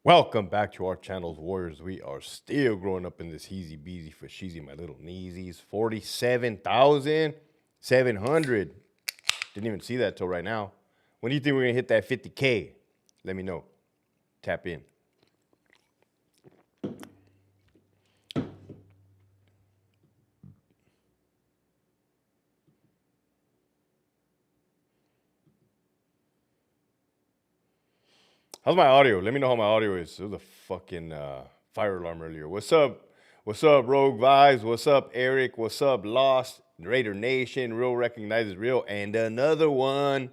Welcome back to our channels, Warriors. We are still growing up in this heezy beezy for sheezy, my little kneesies. 47,700. Didn't even see that till right now. When do you think we're gonna hit that 50K? Let me know. Tap in. How's my audio? Let me know how my audio is. There was a fucking fire alarm earlier. What's up? What's up, Rogue Vibes? What's up, Eric? What's up, Lost? Raider Nation, Real Recognizes Real. And another one,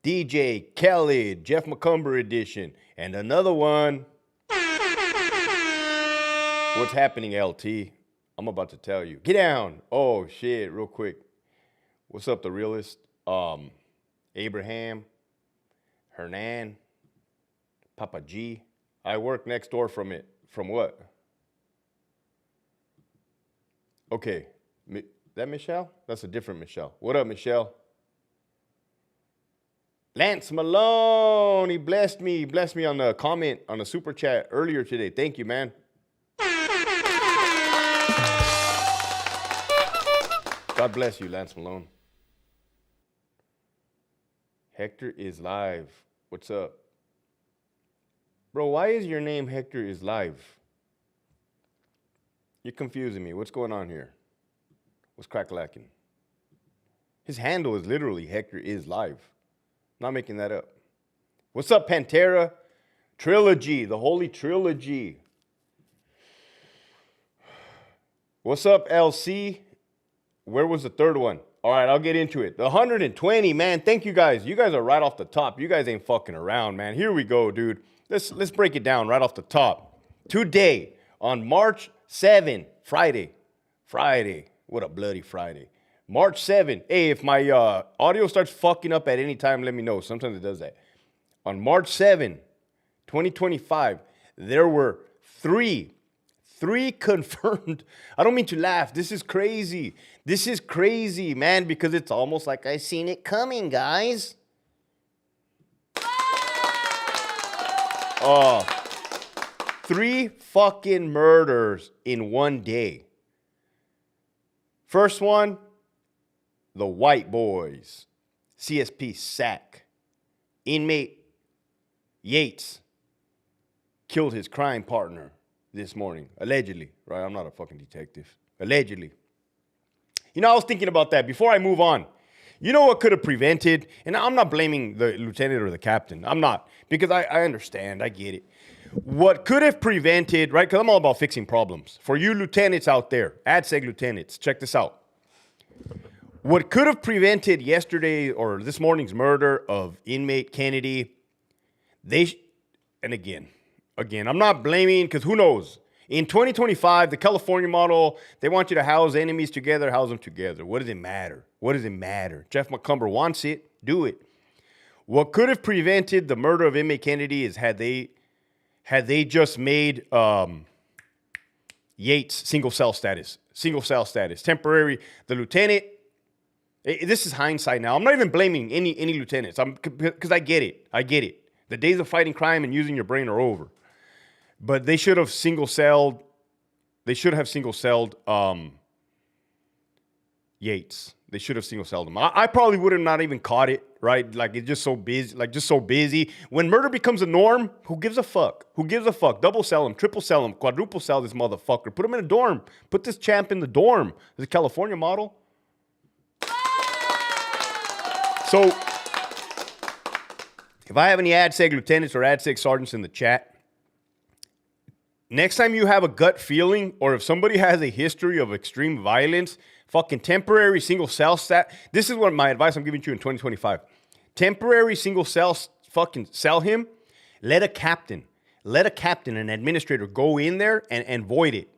DJ Khaled, Jeff McCumber edition. And another one. What's happening, LT? I'm about to tell you. Get down. Oh, shit, real quick. What's up, the realist? Abraham, Hernan, Papa G. I work next door from it. From what? Okay. That Michelle? That's a different Michelle. What up, Michelle? Lance Malone. He blessed me. He blessed me on the comment on the super chat earlier today. Thank you, man. God bless you, Lance Malone. Hector is live. What's up? Bro, why is your name Hector is live? You're confusing me. What's going on here? What's crack-lacking? His handle is literally Hector is live. Not making that up. What's up, Pantera? Trilogy, the Holy Trilogy. What's up, LC? Where was the third one? All right, I'll get into it. The 120, man. Thank you guys. You guys are right off the top. You guys ain't fucking around, man. Here we go, dude. Let's break it down right off the top. Today, on March 7, Friday. What a bloody Friday. March 7. Hey, if my audio starts fucking up at any time, let me know. Sometimes it does that. On March 7, 2025, there were three confirmed. I don't mean to laugh. This is crazy. This is crazy, man, because it's almost like I seen it coming, guys. Oh, 3 fucking murders in one day. First one, the White Boys, CSP SAC. Inmate Yates killed his crime partner this morning, allegedly, right? I'm not a fucking detective. Allegedly. You know, I was thinking about that before I move on. You know what could have prevented, and I'm not blaming the lieutenant or the captain. I'm not, because I understand, I get it. What could have prevented, right? Because I'm all about fixing problems. For you lieutenants out there, AdSeg lieutenants, check this out. What could have prevented yesterday or this morning's murder of inmate Kennedy, and again, I'm not blaming, because who knows? In 2025, the California model, they want you to house enemies together, house them together. What does it matter? What does it matter? Jeff McCumber wants it, do it. What could have prevented the murder of inmate Kennedy is had they just made Yates single cell status, temporary. The lieutenant, this is hindsight now. I'm not even blaming any lieutenants, because I get it. The days of fighting crime and using your brain are over. But they should have single-celled. Yates. They should have single-celled him. I probably would have not even caught it, right? Like, it's just so busy. When murder becomes a norm, who gives a fuck? Double sell him, triple sell him, quadruple sell this motherfucker. Put him in a dorm. Put this champ in the dorm. The California model. So, if I have any AdSeg lieutenants or AdSeg sergeants in the chat, next time you have a gut feeling, or if somebody has a history of extreme violence, fucking temporary single cell stat. This is what my advice I'm giving you in 2025. Temporary single cell, fucking sell him. Let a captain, an administrator go in there and void it.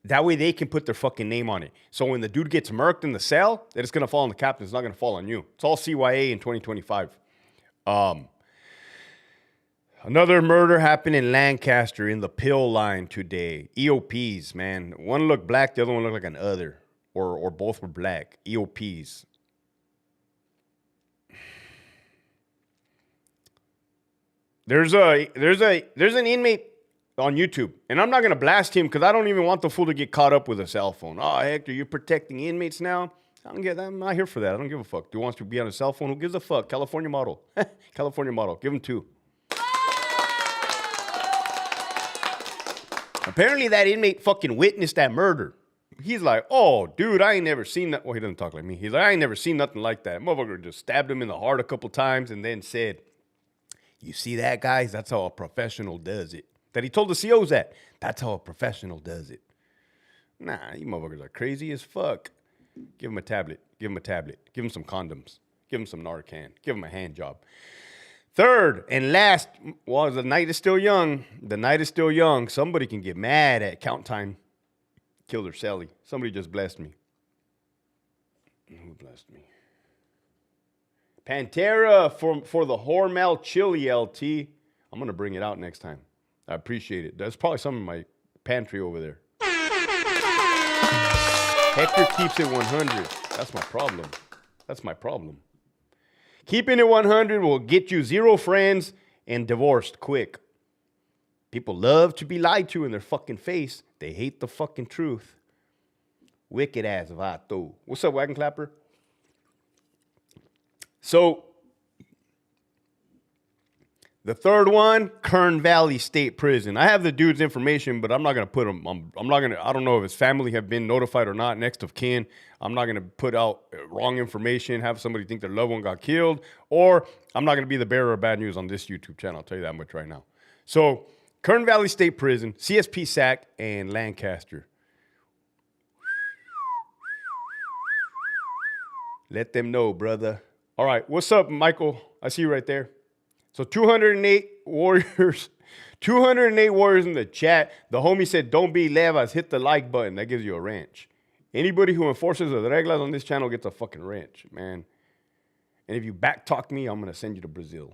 That way they can put their fucking name on it. So when the dude gets murked in the cell, that it's going to fall on the captain. It's not going to fall on you. It's all CYA in 2025. Another murder happened in Lancaster in the pill line today. EOPs, man. One looked black, the other one looked like an other. Or both were black. EOPs. There's an inmate on YouTube, and I'm not gonna blast him because I don't even want the fool to get caught up with a cell phone. Oh, Hector, you're protecting inmates now. I'm not here for that. I don't give a fuck. Do you want to be on a cell phone? Who gives a fuck? California model. California model. Give him 2. Apparently that inmate fucking witnessed that murder. He's like, oh, dude, I ain't never seen that. Well, he doesn't talk like me. He's like, I ain't never seen nothing like that. Motherfucker just stabbed him in the heart a couple times and then said, you see that, guys? That's how a professional does it. That he told the COs that. That's how a professional does it. Nah, you motherfuckers are crazy as fuck. Give him a tablet. Give him a tablet. Give him some condoms. Give him some Narcan. Give him a hand job. Third and last, well, the night is still young. The night is still young. Somebody can get mad at count time. Killer Sally. Somebody just blessed me. Who blessed me? Pantera for the Hormel Chili LT. I'm going to bring it out next time. I appreciate it. There's probably some in my pantry over there. Hector keeps it 100. That's my problem. That's my problem. Keeping it 100 will get you 0 friends and divorced quick. People love to be lied to in their fucking face. They hate the fucking truth. Wicked ass vato. What's up, Wagon Clapper? So, the third one, Kern Valley State Prison. I have the dude's information, but I'm not going to put him, I don't know if his family have been notified or not, next of kin. I'm not going to put out wrong information, have somebody think their loved one got killed, or I'm not going to be the bearer of bad news on this YouTube channel. I'll tell you that much right now. So, Kern Valley State Prison, CSP SAC, and Lancaster. Let them know, brother. All right, what's up, Michael? I see you right there. So 208 warriors, 208 warriors in the chat. The homie said, don't be levas, hit the like button. That gives you a wrench. Anybody who enforces the reglas on this channel gets a fucking wrench, man. And if you back talk me, I'm going to send you to Brazil.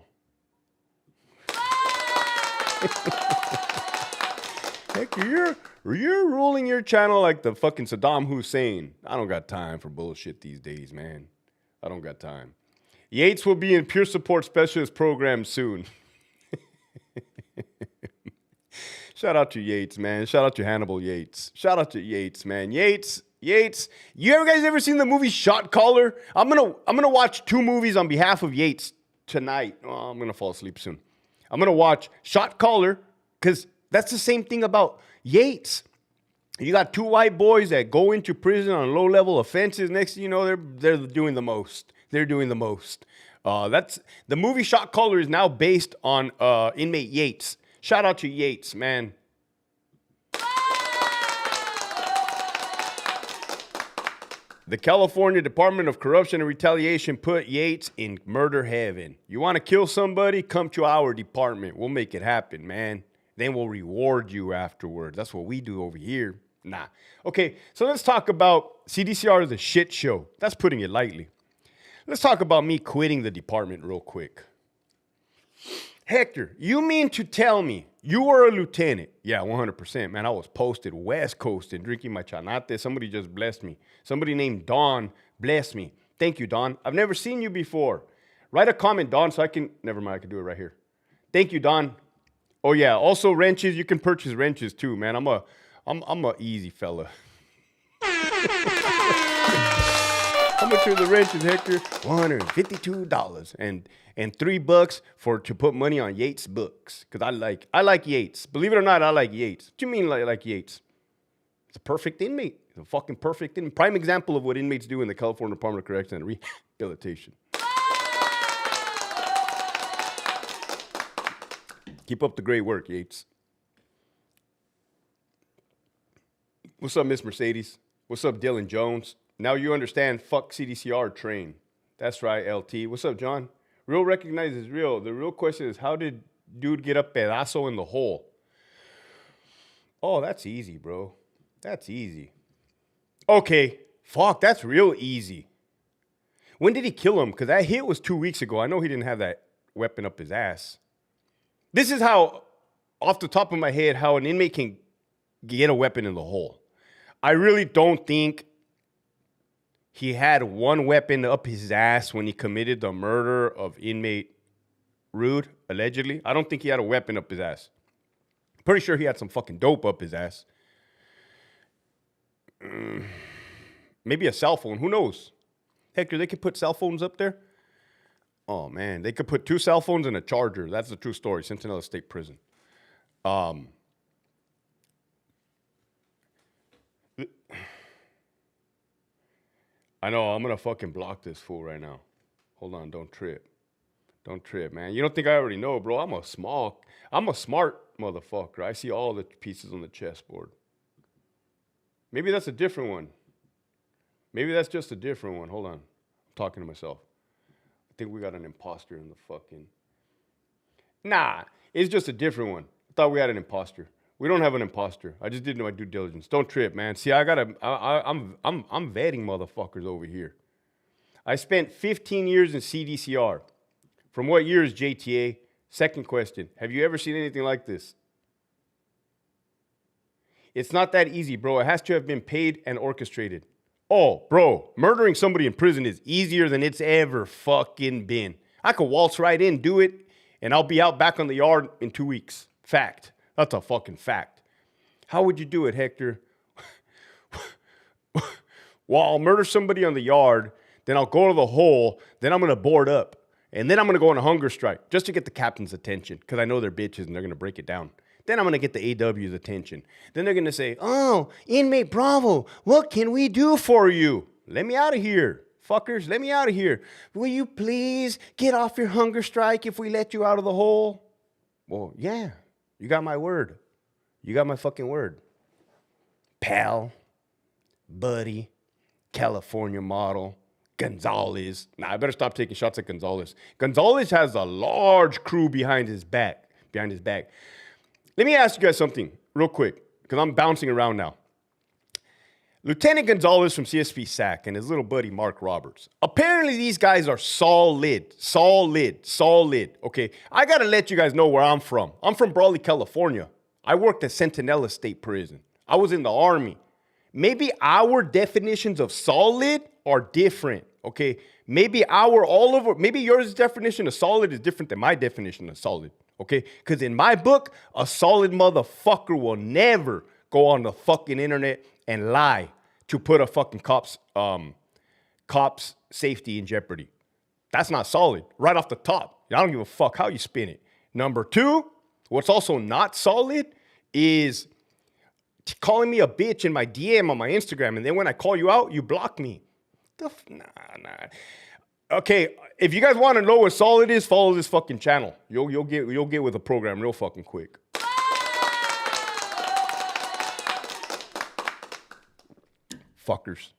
Heck, you're ruling your channel like the fucking Saddam Hussein. I don't got time for bullshit these days, man. I don't got time. Yates will be in peer support specialist program soon. Shout out to Yates, man. Shout out to Hannibal Yates. Shout out to Yates, man. Yates. You guys ever seen the movie Shot Caller? I'm gonna watch 2 movies on behalf of Yates tonight. Oh, I'm gonna fall asleep soon. I'm gonna watch Shot Caller because that's the same thing about Yates. You got 2 white boys that go into prison on low-level offenses. Next thing you know, they're doing the most. They're doing the most. That's the movie Shot Caller is now based on inmate Yates. Shout out to Yates, man. The California Department of Corruption and Retaliation put Yates in murder heaven. You want to kill somebody? Come to our department. We'll make it happen, man. Then we'll reward you afterwards. That's what we do over here. Nah. Okay, so let's talk about CDCR is a shit show. That's putting it lightly. Let's talk about me quitting the department real quick. Hector, you mean to tell me you were a lieutenant? Yeah, 100%, man. I was posted West Coast and drinking my chanate. Somebody just blessed me. Somebody named Don blessed me. Thank you, Don. I've never seen you before. Write a comment, Don, so I can... Never mind, I can do it right here. Thank you, Don. Oh, yeah. Also, wrenches. You can purchase wrenches, too, man. I'm a easy fella. How much are the wrenches, Hector? $152 and $3 to put money on Yates books because I like Yates. Believe it or not, I like Yates. What do you mean like Yates? It's a perfect inmate. It's a fucking perfect inmate. Prime example of what inmates do in the California Department of Correction and Rehabilitation. Keep up the great work, Yates. What's up, Miss Mercedes? What's up, Dylan Jones? Now you understand, fuck CDCR train. That's right, LT. What's up, John? Real recognizes real. The real question is, how did dude get a pedazo in the hole? Oh, that's easy, bro. That's easy. Okay, fuck, that's real easy. When did he kill him? Because that hit was 2 weeks ago. I know he didn't have that weapon up his ass. This is how, off the top of my head, how an inmate can get a weapon in the hole. I really don't think he had one weapon up his ass when he committed the murder of inmate rude, allegedly. I don't think he had a weapon up his ass. Pretty sure he had some fucking dope up his ass. Maybe a cell phone. Who knows? Hector, they could put cell phones up there. Oh, man. They could put 2 cell phones and a charger. That's the true story. Centinela State Prison. I know. I'm going to fucking block this fool right now. Hold on. Don't trip. Don't trip, man. You don't think I already know, bro. I'm a smart motherfucker. I see all the pieces on the chessboard. Maybe that's a different one. Maybe that's just a different one. Hold on. I'm talking to myself. I think we got an imposter in the fucking... Nah, it's just a different one. I thought we had an imposter. We don't have an imposter. I just didn't do my due diligence. Don't trip, man. See, I'm vetting motherfuckers over here. I spent 15 years in CDCR. From what year is JTA? Second question. Have you ever seen anything like this? It's not that easy, bro. It has to have been paid and orchestrated. Oh, bro, murdering somebody in prison is easier than it's ever fucking been. I could waltz right in, do it, and I'll be out back on the yard in 2 weeks. Fact. That's a fucking fact. How would you do it, Hector? Well, I'll murder somebody on the yard, then I'll go to the hole, then I'm going to board up, and then I'm going to go on a hunger strike just to get the captain's attention because I know they're bitches and they're going to break it down. Then I'm going to get the AW's attention. Then they're going to say, oh, inmate Bravo, what can we do for you? Let me out of here, fuckers. Let me out of here. Will you please get off your hunger strike if we let you out of the hole? Well, yeah, you got my word. You got my fucking word. Pal, buddy, California model, Gonzalez. Nah, I better stop taking shots at Gonzalez. Gonzalez has a large crew behind his back. Let me ask you guys something real quick, because I'm bouncing around now. Lieutenant Gonzalez from CSP SAC and his little buddy Mark Roberts. Apparently these guys are solid. Okay, I got to let you guys know where I'm from. I'm from Brawley, California. I worked at Centinela State Prison. I was in the Army. Maybe our definitions of solid are different, okay? Maybe yours definition of solid is different than my definition of solid. Okay, because in my book, a solid motherfucker will never go on the fucking internet and lie to put a fucking cop's safety in jeopardy. That's not solid. Right off the top, I don't give a fuck how you spin it. Number 2, what's also not solid is calling me a bitch in my DM on my Instagram, and then when I call you out, you block me. Nah. Okay, if you guys want to know what solid is, follow this fucking channel. You'll get with the program real fucking quick. Fuckers.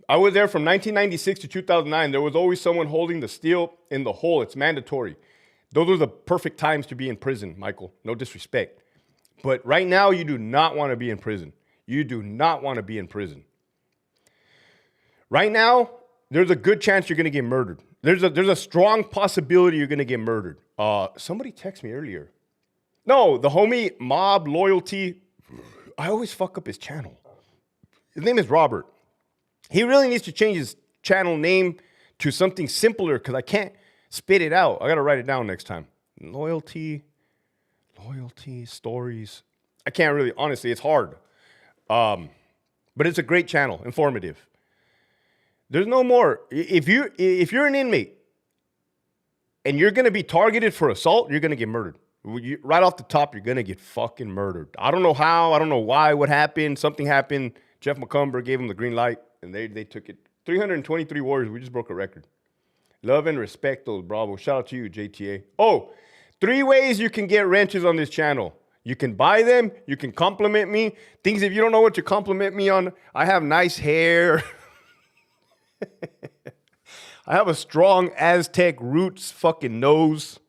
I was there from 1996 to 2009. There was always someone holding the steel in the hole. It's mandatory. Those are the perfect times to be in prison, Michael. No disrespect. But right now, you do not want to be in prison. You do not want to be in prison. Right now, there's a good chance you're going to get murdered. There's a strong possibility you're going to get murdered. Somebody texted me earlier. No, the homie Mob Loyalty. I always fuck up his channel. His name is Robert. He really needs to change his channel name to something simpler because I can't spit it out. I got to write it down next time. Loyalty, stories. I can't really, honestly, it's hard. But it's a great channel, informative. There's no more. If you're an inmate and you're going to be targeted for assault, you're going to get murdered. Right off the top, you're going to get fucking murdered. I don't know how. I don't know why. What happened? Something happened. Jeff McCumber gave him the green light, and they took it. 323 warriors. We just broke a record. Love and respect those, Bravo. Shout out to you, JTA. Oh, 3 ways you can get wrenches on this channel. You can buy them. You can compliment me. Things if you don't know what to compliment me on, I have nice hair. I have a strong Aztec roots fucking nose.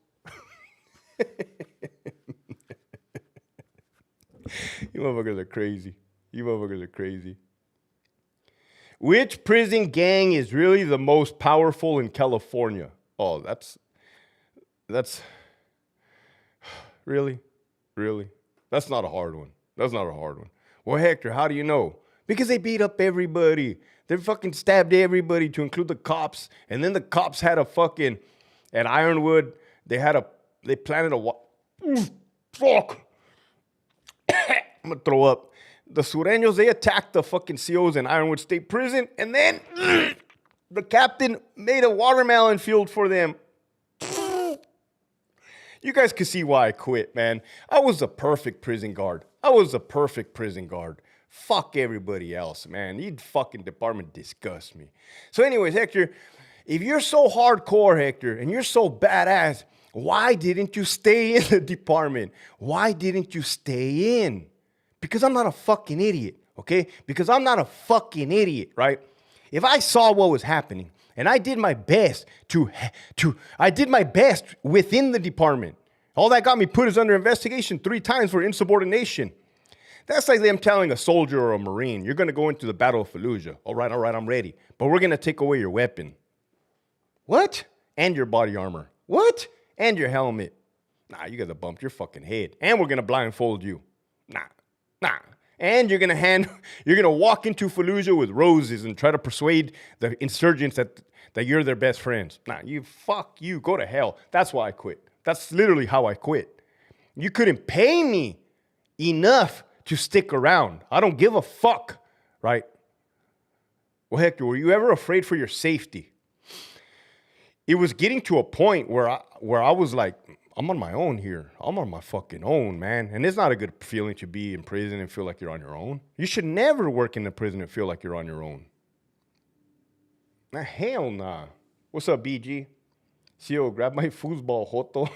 You motherfuckers are crazy. Which prison gang is really the most powerful in California? Oh, that's really? That's not a hard one. Well, Hector, how do you know? Because they beat up everybody. They fucking stabbed everybody to include the cops. And then the cops had a fucking, at Ironwood, they planted a, fuck. I'm gonna throw up. The Sureños, they attacked the fucking COs in Ironwood State Prison. And then the captain made a watermelon field for them. You guys can see why I quit, man. I was a perfect prison guard. Fuck everybody else, man. You fucking department disgusts me. So anyways, Hector, if you're so hardcore, Hector, and you're so badass, why didn't you stay in the department? Why didn't you stay in? Because I'm not a fucking idiot, okay? Because I'm not a fucking idiot, right? If I saw what was happening, and I did my best I did my best within the department. All that got me put is under investigation 3 times for insubordination. That's like them telling a soldier or a Marine, you're going to go into the Battle of Fallujah. All right, I'm ready. But we're going to take away your weapon. What? And your body armor. What? And your helmet. Nah, you got to bump your fucking head. And we're going to blindfold you. Nah. And you're gonna walk into Fallujah with roses and try to persuade the insurgents that you're their best friends. Nah, fuck you, go to hell. That's why I quit. That's literally how I quit. You couldn't pay me enough to stick around. I don't give a fuck, right? Well, Hector, were you ever afraid for your safety? It was getting to a point where I was like, I'm on my own here. I'm on my fucking own, man. And it's not a good feeling to be in prison and feel like you're on your own. You should never work in a prison and feel like you're on your own. Nah, hell nah. What's up, BG? CO, grab my foosball, Joto.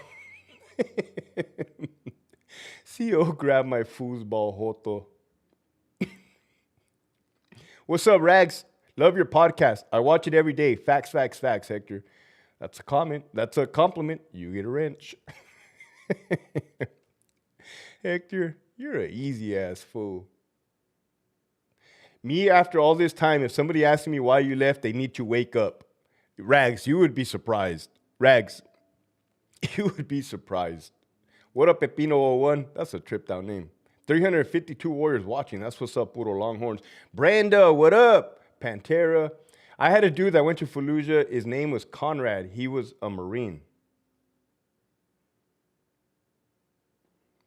CO, grab my foosball, Joto. What's up, Rags? Love your podcast. I watch it every day. Facts, Hector. That's a comment. That's a compliment. You get a wrench. Hector, you're an easy-ass fool. Me, after all this time, if somebody asks me why you left, they need to wake up. Rags, you would be surprised. Rags, you would be surprised. What up, Pepino01? That's a tripped-out name. 352 warriors watching. That's what's up, Puro Longhorns. Brenda, what up? Pantera. I had a dude that went to Fallujah. His name was Conrad. He was a Marine.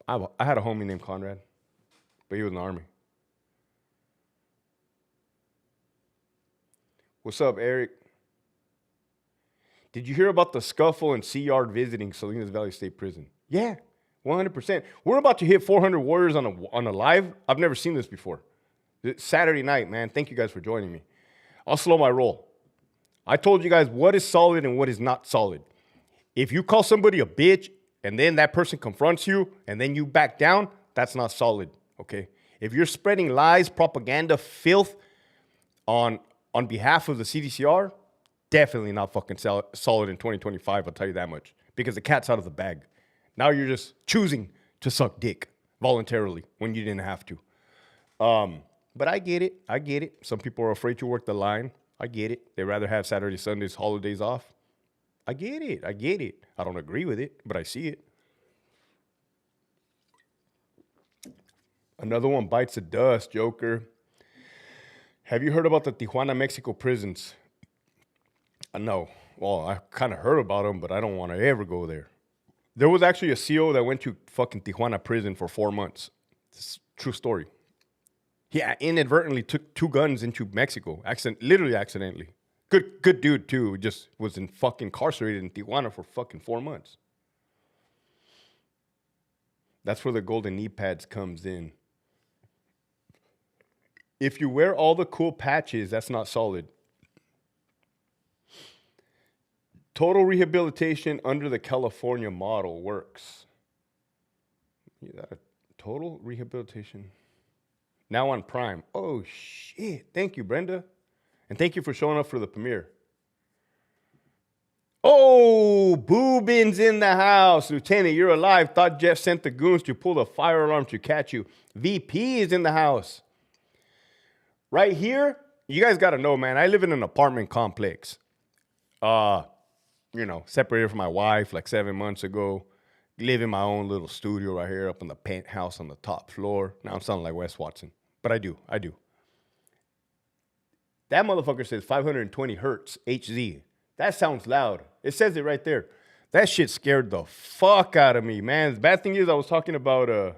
I had a homie named Conrad, but he was in the Army. What's up, Eric? Did you hear about the scuffle and Sea Yard visiting Salinas Valley State Prison? Yeah, 100%. We're about to hit 400 warriors on a live. I've never seen this before. It's Saturday night, man. Thank you guys for joining me. I'll slow my roll. I told you guys what is solid and what is not solid. If you call somebody a bitch and then that person confronts you and then you back down, that's not solid, okay? If you're spreading lies, propaganda, filth on behalf of the CDCR, definitely not fucking solid in 2025, I'll tell you that much. Because the cat's out of the bag. Now you're just choosing to suck dick voluntarily when you didn't have to. But I get it. Some people are afraid to work the line. I get it. They'd rather have Saturday, Sundays, holidays off. I get it. I don't agree with it, but I see it. Another one bites the dust, Joker. Have you heard about the Tijuana, Mexico prisons? No. Well, I kind of heard about them, but I don't want to ever go there. There was actually a CO that went to fucking Tijuana prison for 4 months. It's a true story. He inadvertently took 2 guns into Mexico. Literally accidentally. Good dude, too. Just was fucking incarcerated in Tijuana for fucking 4 months. That's where the golden knee pads comes in. If you wear all the cool patches, that's not solid. Total rehabilitation under the California model works. Total rehabilitation. Now on Prime. Oh, shit. Thank you, Brenda. And thank you for showing up for the premiere. Oh, Boobin's in the house. Lieutenant, you're alive. Thought Jeff sent the goons to pull the fire alarm to catch you. VP is in the house. Right here, you guys got to know, man, I live in an apartment complex. Separated from my wife like 7 months ago. Live in my own little studio right here up in the penthouse on the top floor. Now I'm sounding like Wes Watson, but I do. That motherfucker says 520 hertz HZ. That sounds loud. It says it right there. That shit scared the fuck out of me, man. The bad thing is I was talking about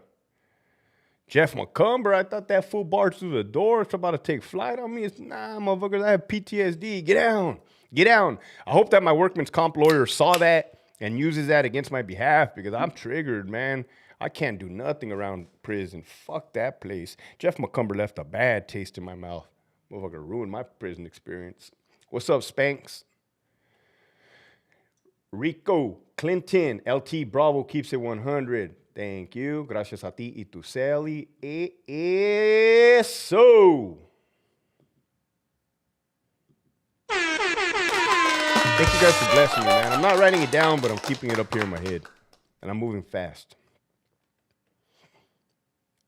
Jeff McCumber. I thought that fool barged through the door. It's about to take flight on me. It's, nah, motherfuckers, I have PTSD. Get down. Get down. I hope that my workman's comp lawyer saw that and uses that against my behalf because I'm triggered, man. I can't do nothing around prison. Fuck that place. Jeff McCumber left a bad taste in my mouth. Motherfucker ruined my prison experience. What's up, Spanx? Rico Clinton, LT Bravo keeps it 100. Thank you. Gracias a ti y tu Sally. Eso. Thank you guys for blessing me, man. I'm not writing it down, but I'm keeping it up here in my head. And I'm moving fast.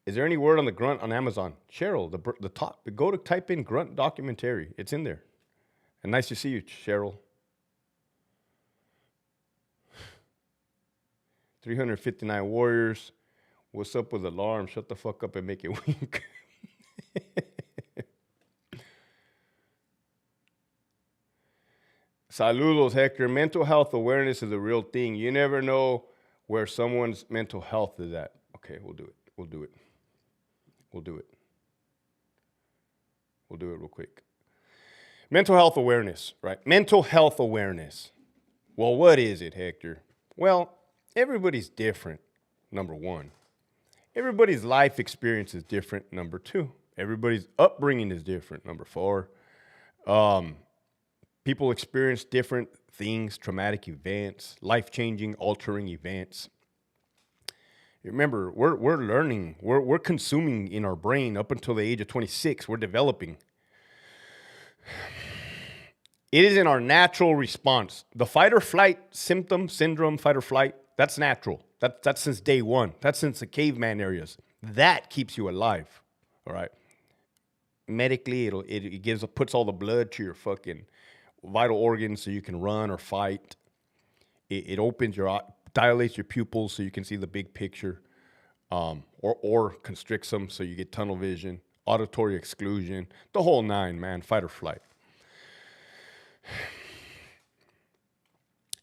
Is there any word on the grunt on Amazon? Cheryl, the top. Go to type in grunt documentary. It's in there. And nice to see you, Cheryl. 359 warriors. What's up with alarm? Shut the fuck up and make it wink. Saludos, Hector. Mental health awareness is a real thing. You never know where someone's mental health is at. Okay, we'll do it. We'll do it. We'll do it. We'll do it real quick. Mental health awareness, right? Mental health awareness. Well, what is it, Hector? Well, everybody's different, number one. Everybody's life experience is different, number two. Everybody's upbringing is different, number four. People experience different things, traumatic events, life-changing, altering events. Remember, we're learning, we're consuming in our brain up until the age of 26. We're developing. It is in our natural response. The fight or flight syndrome, fight or flight, that's natural. That's since day one. That's since the caveman areas. That keeps you alive, all right? Medically, it puts all the blood to your fucking vital organs so you can run or fight. It opens dilates your pupils so you can see the big picture, or constricts them so you get tunnel vision, auditory exclusion, the whole nine, man, fight or flight.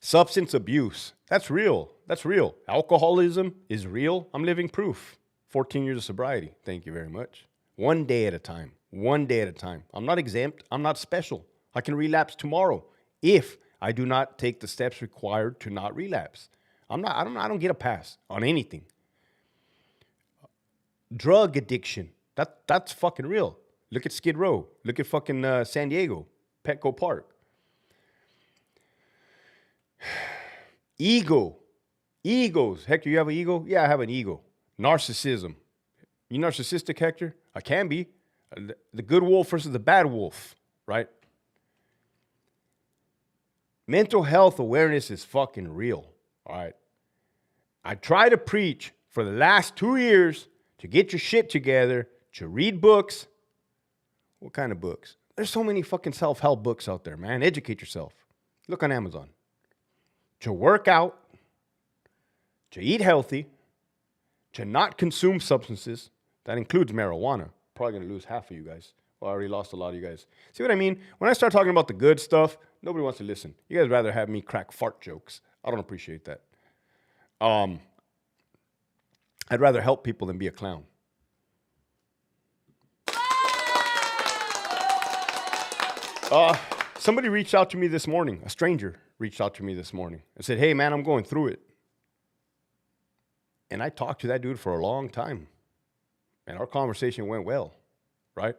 Substance abuse, that's real. That's real. Alcoholism is real. I'm living proof. 14 years of sobriety. Thank you very much. One day at a time. One day at a time. I'm not exempt. I'm not special. I can relapse tomorrow if I do not take the steps required to not relapse. I don't get a pass on anything. Drug addiction. That's fucking real. Look at Skid Row. Look at fucking San Diego, Petco Park. Egos. Hector, you have an ego? Yeah, I have an ego. Narcissism. You narcissistic, Hector? I can be. The good wolf versus the bad wolf, right? Mental health awareness is fucking real, all right? I try to preach for the last 2 years to get your shit together, to read books. What kind of books? There's so many fucking self-help books out there, man. Educate yourself. Look on Amazon. To work out, to eat healthy, to not consume substances. That includes marijuana. Probably going to lose half of you guys. Well, I already lost a lot of you guys. See what I mean? When I start talking about the good stuff, nobody wants to listen. You guys rather have me crack fart jokes. I don't appreciate that. I'd rather help people than be a clown. Somebody reached out to me this morning. A stranger reached out to me this morning and said, hey, man, I'm going through it. And I talked to that dude for a long time. And our conversation went well, right?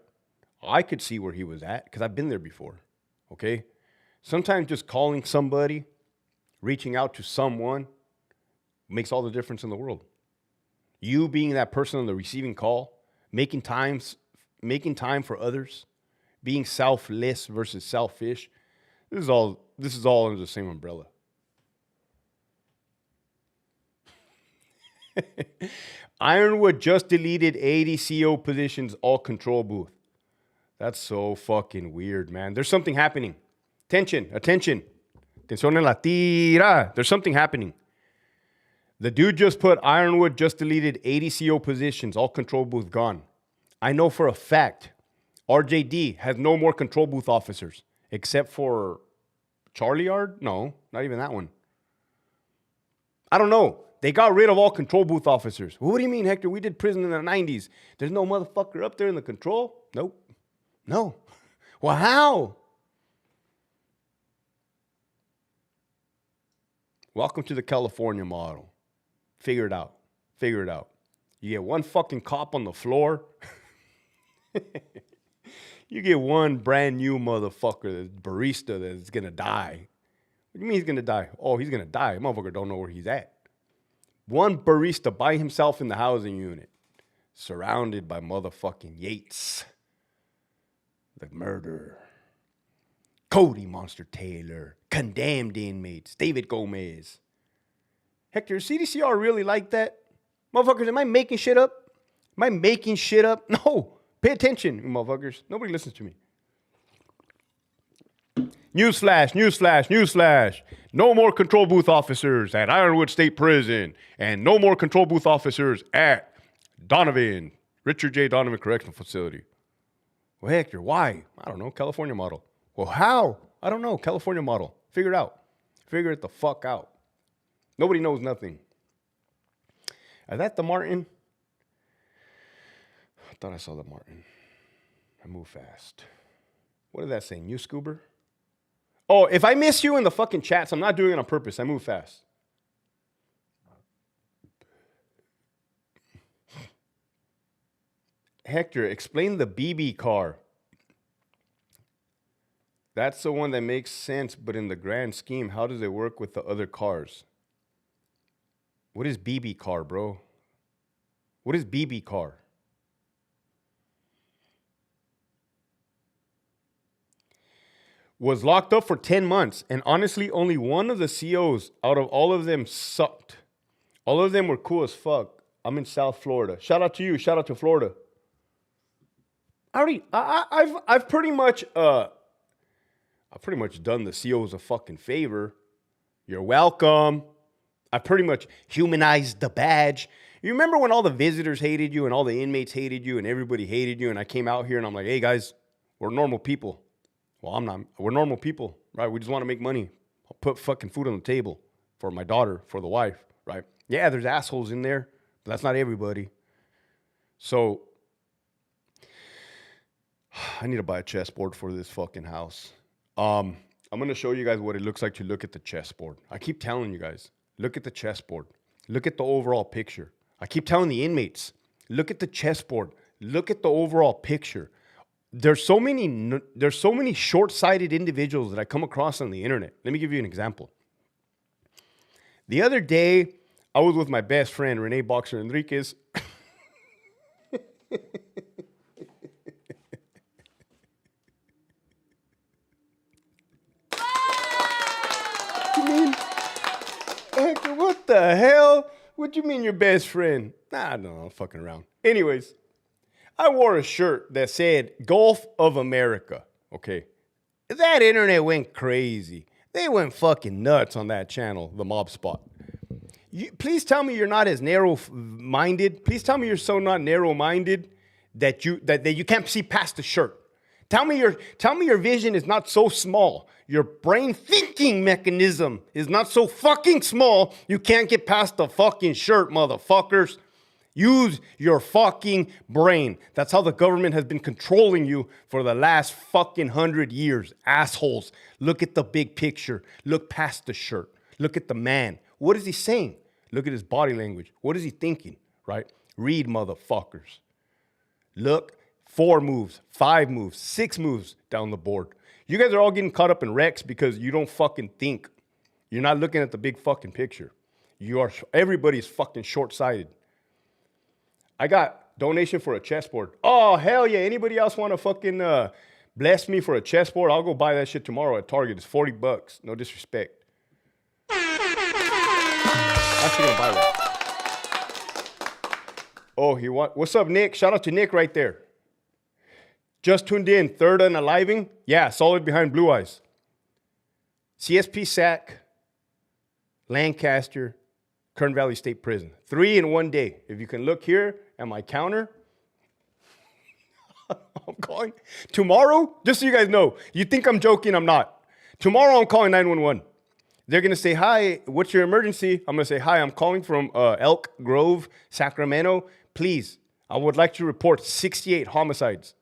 I could see where he was at because I've been there before, okay? Sometimes just calling somebody, reaching out to someone makes all the difference in the world. You being that person on the receiving call, making time for others, being selfless versus selfish, this is all under the same umbrella. Ironwood just deleted 80 CO positions, all control booth. That's so fucking weird, man. There's something happening. Attention. Atención en la tira. There's something happening. The dude just put Ironwood just deleted 80 CO positions, all control booth gone. I know for a fact RJD has no more control booth officers except for Charlie Yard? No, not even that one. I don't know. They got rid of all control booth officers. What do you mean, Hector? We did prison in the 90s. There's no motherfucker up there in the control? Nope. No. Well, how? Welcome to the California model. Figure it out. Figure it out. You get one fucking cop on the floor. You get one brand new motherfucker, barista, that's going to die. What do you mean he's going to die? Oh, he's going to die. Motherfucker don't know where he's at. One barista by himself in the housing unit, surrounded by motherfucking Yates. The murderer. Cody Monster Taylor. Condemned inmates. David Gomez. Hector, CDCR really like that? Motherfuckers, am I making shit up? Am I making shit up? No. Pay attention, motherfuckers. Nobody listens to me. Newsflash, newsflash, newsflash. No more control booth officers at Ironwood State Prison. And no more control booth officers at Donovan, Richard J. Donovan Correctional Facility. Well, Hector, why? I don't know. California model. Well, how? I don't know. California model. Figure it out. Figure it the fuck out. Nobody knows nothing. Is that the Martin? I thought I saw the Martin. I move fast. What did that say? New Scuba? Oh, if I miss you in the fucking chats, I'm not doing it on purpose. I move fast. Hector, explain the BB car. That's the one that makes sense, but in the grand scheme, how does it work with the other cars? What is BB car, bro? What is BB car? Was locked up for 10 months, and honestly, only one of the COs out of all of them sucked. All of them were cool as fuck. I'm in South Florida. Shout out to you. Shout out to Florida. I've pretty much done the COs a fucking favor. You're welcome. I pretty much humanized the badge. You remember when all the visitors hated you and all the inmates hated you and everybody hated you, and I came out here and I'm like, hey guys, we're normal people. Well, I'm not. We're normal people, right? We just want to make money. I'll put fucking food on the table for my daughter, for the wife, right? Yeah, there's assholes in there, but that's not everybody. So I need to buy a chessboard for this fucking house. I'm going to show you guys what it looks like to look at the chessboard. I keep telling you guys, look at the chessboard. Look at the overall picture. I keep telling the inmates, look at the chessboard. Look at the overall picture. There's so many short-sighted individuals that I come across on the internet. Let me give you an example. The other day, I was with my best friend, Renee Boxer Enriquez. You mean, Hector, what the hell? What do you mean your best friend? Nah, no, I'm fucking around. Anyways, I wore a shirt that said Gulf of America, okay? That internet went crazy. They went fucking nuts on that channel, the Mob Spot. Please tell me you're not as narrow-minded. Please tell me you're so not narrow-minded that you can't see past the shirt. Tell me your vision is not so small. Your brain thinking mechanism is not so fucking small you can't get past the fucking shirt, motherfuckers. Use your fucking brain. That's how the government has been controlling you for the last fucking 100 years. Assholes. Look at the big picture. Look past the shirt. Look at the man. What is he saying? Look at his body language. What is he thinking, right? Read, motherfuckers. Look, 4 moves, 5 moves, 6 moves down the board. You guys are all getting caught up in wrecks because you don't fucking think. You're not looking at the big fucking picture. Everybody's fucking short-sighted. I got donation for a chessboard. Oh, hell yeah. Anybody else want to fucking bless me for a chessboard? I'll go buy that shit tomorrow at Target. It's $40. No disrespect. I'm actually going to buy one. Oh, what's up, Nick? Shout out to Nick right there. Just tuned in. Third unaliving. Yeah, solid behind Blue Eyes. CSP SAC, Lancaster, Kern Valley State Prison. 3 in one day. If you can look here at my counter. I'm calling tomorrow. Just so you guys know, you think I'm joking, I'm not. Tomorrow I'm calling 911. They're going to say, hi, what's your emergency? I'm going to say, hi, I'm calling from Elk Grove, Sacramento. Please, I would like to report 68 homicides.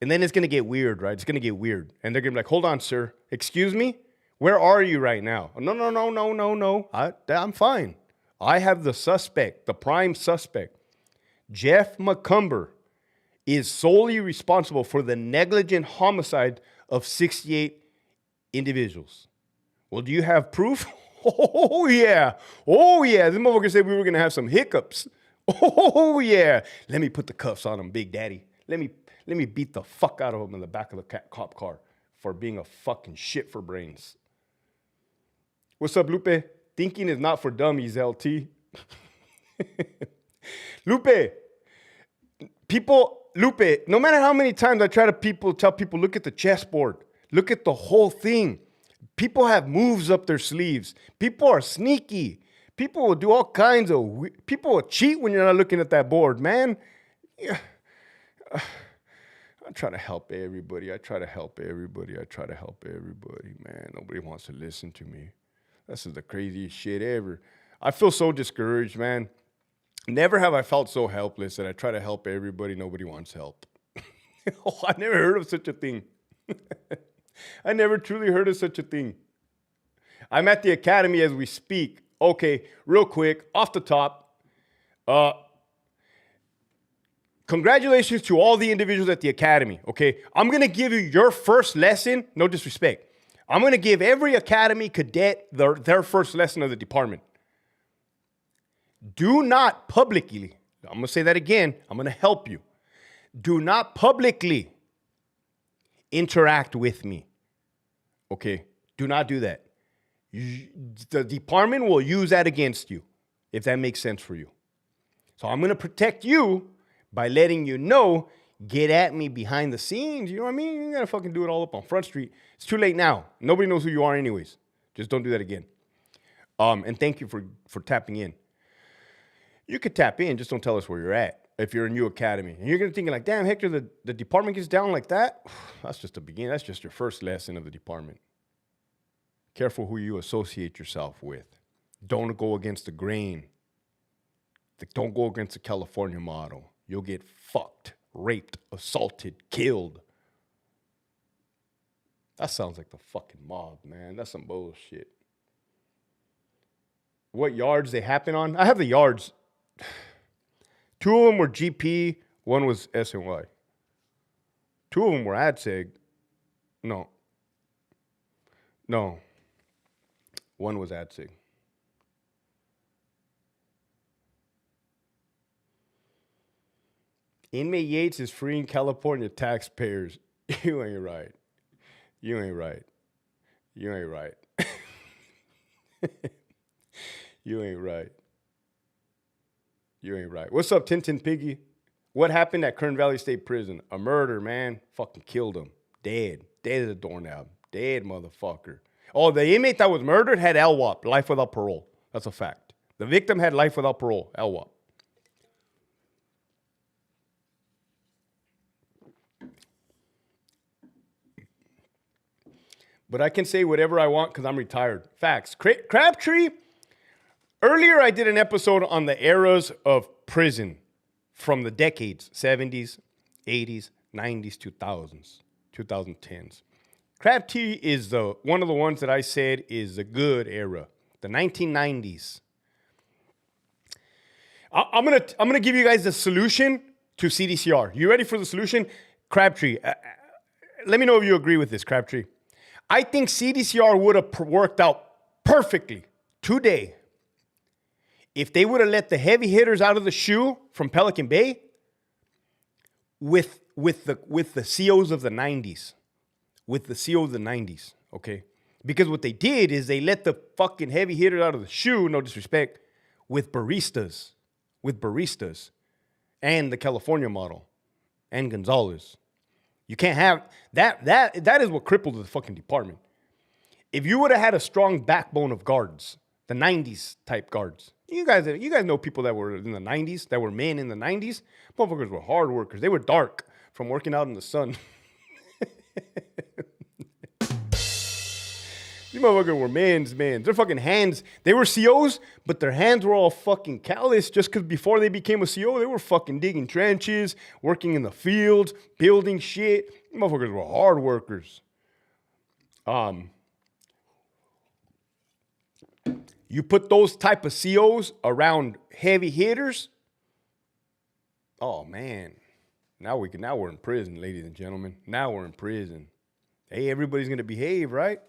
And then it's going to get weird, right? It's going to get weird. And they're going to be like, hold on, sir. Excuse me? Where are you right now? No. I'm fine. I have the suspect, the prime suspect. Jeff McCumber is solely responsible for the negligent homicide of 68 individuals. Well, do you have proof? Oh, yeah. This motherfucker said we were going to have some hiccups. Oh, yeah. Let me put the cuffs on him, Big Daddy. Let me beat the fuck out of him in the back of the cop car for being a fucking shit for brains. What's up, Lupe? Thinking is not for dummies, LT. Lupe, no matter how many times I try to tell people, look at the chessboard. Look at the whole thing. People have moves up their sleeves. People are sneaky. People will do all kinds of... People will cheat when you're not looking at that board, man. Yeah. I try to help everybody, man. Nobody wants to listen to me. This is the craziest shit ever. I feel so discouraged, man. Never have I felt so helpless that I try to help everybody. Nobody wants help. I never heard of such a thing. I never truly heard of such a thing. I'm at the academy as we speak. Okay, real quick, off the top. Congratulations to all the individuals at the academy, okay? I'm going to give you your first lesson. No disrespect. I'm going to give every academy cadet their first lesson of the department. Do not publicly, I'm going to say that again. I'm going to help you. Do not publicly interact with me, okay? Do not do that. The department will use that against you, if that makes sense for you. So I'm going to protect you by letting you know, get at me behind the scenes. You know what I mean? You got to fucking do it all up on Front Street. It's too late now. Nobody knows who you are anyways. Just don't do that again. And thank you for tapping in. You could tap in, just don't tell us where you're at if you're a new academy. And you're going to think like, damn, Hector, the department gets down like that? That's just the beginning. That's just your first lesson of the department. Careful who you associate yourself with. Don't go against the grain. Don't go against the California model. You'll get fucked, raped, assaulted, killed. That sounds like the fucking mob, man. That's some bullshit. What yards they happen on? I have the yards. 2 of them were GP. 1 was SNY. 2 of them were ADSEG. No. 1 was ADSEG. Inmate Yates is freeing California taxpayers. You ain't right. You ain't right. You ain't right. You ain't right. You ain't right. What's up, Tintin Piggy? What happened at Kern Valley State Prison? A murder, man. Fucking killed him. Dead. Dead as a doorknob. Dead motherfucker. Oh, the inmate that was murdered had LWOP, life without parole. That's a fact. The victim had life without parole, LWOP. But I can say whatever I want because I'm retired. Facts. Crabtree, earlier I did an episode on the eras of prison from the decades, 70s, 80s, 90s, 2000s, 2010s. Crabtree is one of the ones that I said is a good era, the 1990s. I'm gonna give you guys the solution to CDCR. You ready for the solution? Crabtree, let me know if you agree with this, Crabtree. I think CDCR would have worked out perfectly today if they would have let the heavy hitters out of the shoe from Pelican Bay with the COs of the 90s. With the CO of the 90s, okay? Because what they did is they let the fucking heavy hitters out of the shoe, no disrespect, with baristas and the California model and Gonzalez. You can't have that. That is what crippled the fucking department. If you would have had a strong backbone of guards The 90s type guards. You guys know people that were in the 90s, that were men in the 90s. Motherfuckers were hard workers. They were dark from working out in the sun. These motherfuckers were men's. Their fucking hands, they were COs, but their hands were all fucking callous just because before they became a CO, they were fucking digging trenches, working in the fields, building shit. These motherfuckers were hard workers. You put those type of COs around heavy hitters, oh man. Now we're in prison, ladies and gentlemen. Now we're in prison. Hey, everybody's gonna behave, right?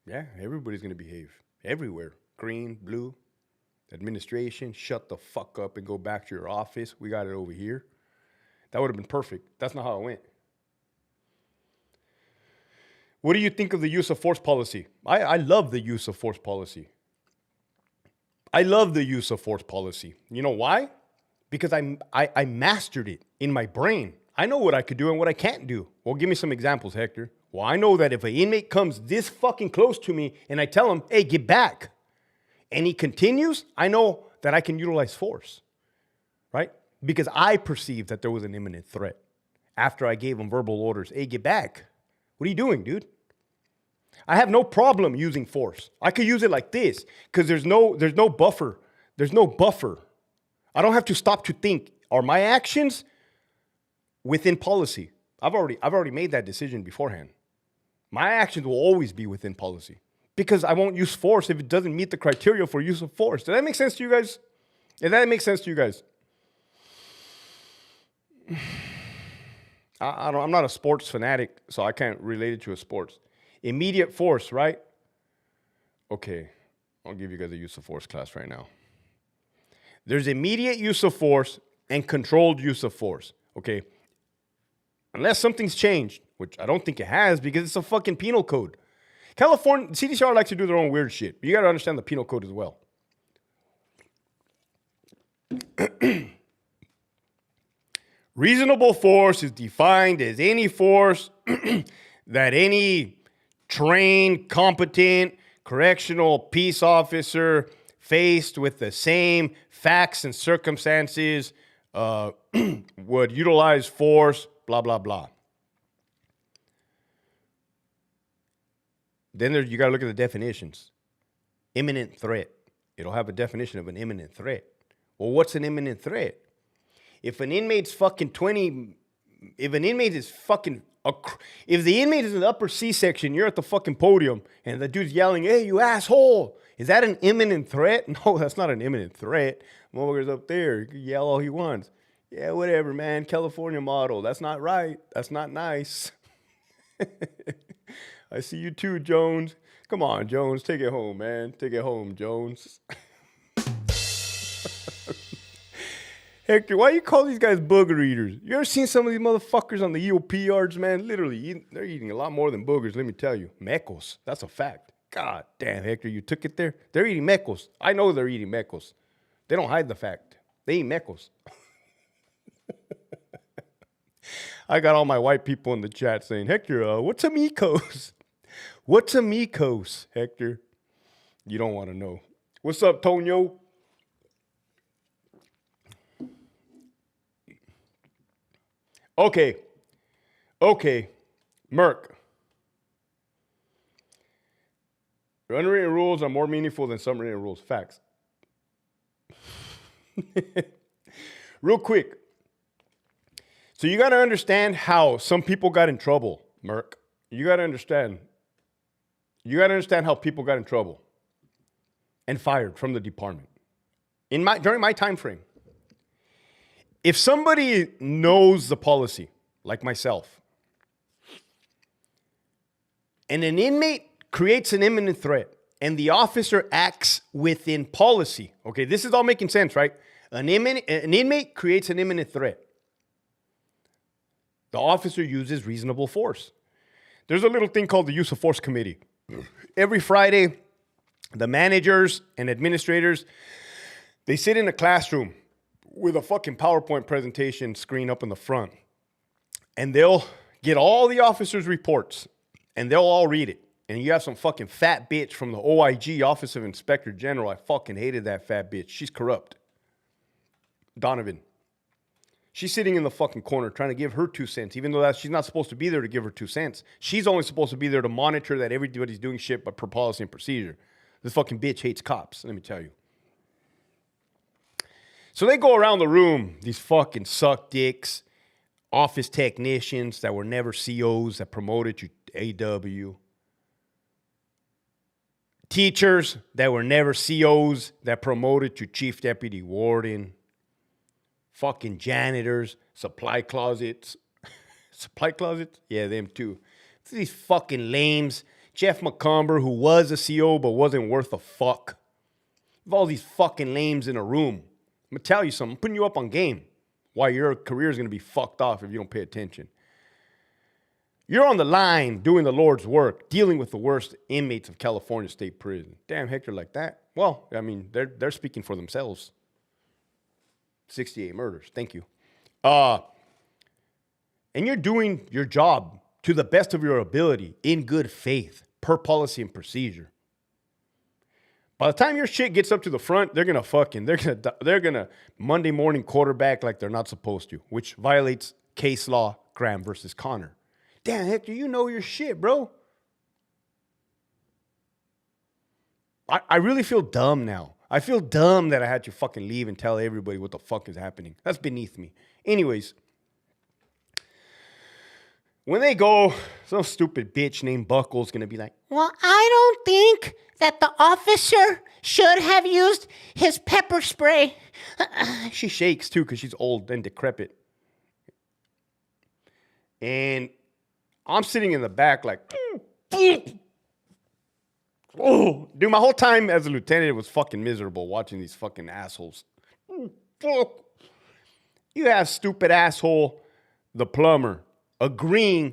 Yeah, everybody's going to behave. Everywhere. Green, blue, administration, shut the fuck up and go back to your office. We got it over here. That would have been perfect. That's not how it went. What do you think of the use of force policy? I love the use of force policy. I love the use of force policy. You know why? Because I mastered it in my brain. I know what I could do and what I can't do. Well, give me some examples, Hector. Well, I know that if an inmate comes this fucking close to me and I tell him, hey, get back, and he continues, I know that I can utilize force, right? Because I perceived that there was an imminent threat after I gave him verbal orders. Hey, get back. What are you doing, dude? I have no problem using force. I could use it like this because there's no buffer. There's no buffer. I don't have to stop to think. Are my actions within policy? I've already made that decision beforehand. My actions will always be within policy because I won't use force if it doesn't meet the criteria for use of force. Does that make sense to you guys? Does that make sense to you guys? I'm not a sports fanatic, so I can't relate it to a sports. Immediate force, right? Okay, I'll give you guys a use of force class right now. There's immediate use of force and controlled use of force, okay? Unless something's changed, which I don't think it has because it's a fucking penal code. California, CDCR likes to do their own weird shit. But you got to understand the penal code as well. Reasonable force is defined as any force that any trained, competent, correctional peace officer faced with the same facts and circumstances would utilize force, blah, blah, blah. Then you got to look at the definitions. Imminent threat. It'll have a definition of an imminent threat. Well, what's an imminent threat? If an inmate's fucking 20, if an inmate is fucking, if the inmate is in the upper C section, you're at the fucking podium, and the dude's yelling, hey, you asshole. Is that an imminent threat? No, that's not an imminent threat. Motherfucker's up there. He can yell all he wants. Yeah, whatever, man. California model. That's not right. That's not nice. I see you too, Jones. Come on, Jones. Take it home, man. Take it home, Jones. Hector, why you call these guys booger eaters? You ever seen some of these motherfuckers on the EOP yards, man? Literally, they're eating a lot more than boogers, let me tell you. Mecos. That's a fact. God damn, Hector, you took it there? They're eating mecos. I know they're eating mecos. They don't hide the fact. They eat mecos. I got all my white people in the chat saying, Hector, what's a mecos? What's a mecos, Hector? You don't want to know. What's up, Tonyo? Okay. Merc. Unwritten rules are more meaningful than some written rules. Facts. Real quick. So you got to understand how some people got in trouble, Merc. You got to understand. You got to understand how people got in trouble and fired from the department. During my time frame. If somebody knows the policy, like myself, and an inmate creates an imminent threat, and the officer acts within policy, okay, this is all making sense, right? An inmate creates an imminent threat. The officer uses reasonable force. There's a little thing called the use of force committee. Every Friday, the managers and administrators, they sit in a classroom with a fucking PowerPoint presentation screen up in the front. And they'll get all the officers' reports, and they'll all read it. And you have some fucking fat bitch from the OIG, Office of Inspector General. I fucking hated that fat bitch. She's corrupt. Donovan. She's sitting in the fucking corner trying to give her 2 cents, even though she's not supposed to be there to give her 2 cents. She's only supposed to be there to monitor that everybody's doing shit but per policy and procedure. This fucking bitch hates cops, let me tell you. So they go around the room, these fucking suck dicks, office technicians that were never COs that promoted to AW. Teachers that were never COs that promoted to chief deputy warden. Fucking janitors, supply closets. Supply closets? Yeah, them too. These fucking lames. Jeff McCumber, who was a CO but wasn't worth a fuck. You have all these fucking lames in a room. I'm going to tell you something. I'm putting you up on game. Why your career is going to be fucked off if you don't pay attention. You're on the line doing the Lord's work, dealing with the worst inmates of California State Prison. Damn, Hector, like that. Well, I mean, they're speaking for themselves. 68 murders. Thank you. And you're doing your job to the best of your ability, in good faith, per policy and procedure. By the time your shit gets up to the front, they're gonna Monday morning quarterback like they're not supposed to, which violates case law, Graham versus Connor. Damn, Hector, you know your shit, bro. I really feel dumb now. I feel dumb that I had to fucking leave and tell everybody what the fuck is happening. That's beneath me. Anyways, when they go, some stupid bitch named Buckle's going to be like, well, I don't think that the officer should have used his pepper spray. She shakes too because she's old and decrepit. And I'm sitting in the back like, oh, dude, my whole time as a lieutenant, it was fucking miserable watching these fucking assholes. You have stupid asshole, the plumber, agreeing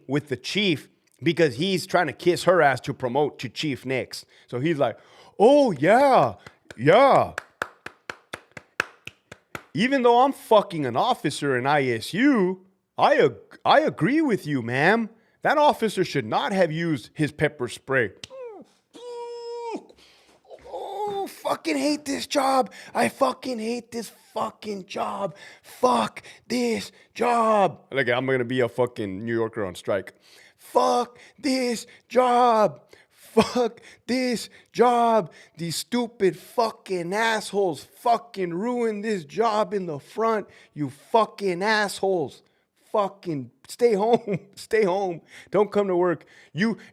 with the chief because he's trying to kiss her ass to promote to chief next. So he's like, oh, yeah. Even though I'm fucking an officer in ISU, I agree with you, ma'am. That officer should not have used his pepper spray. Oh, fucking hate this job. I fucking hate this fucking job. Fuck this job. Like, I'm going to be a fucking New Yorker on strike. Fuck this job. Fuck this job. These stupid fucking assholes fucking ruined this job in the front. You fucking assholes. Fucking stay home. Stay home. Don't come to work.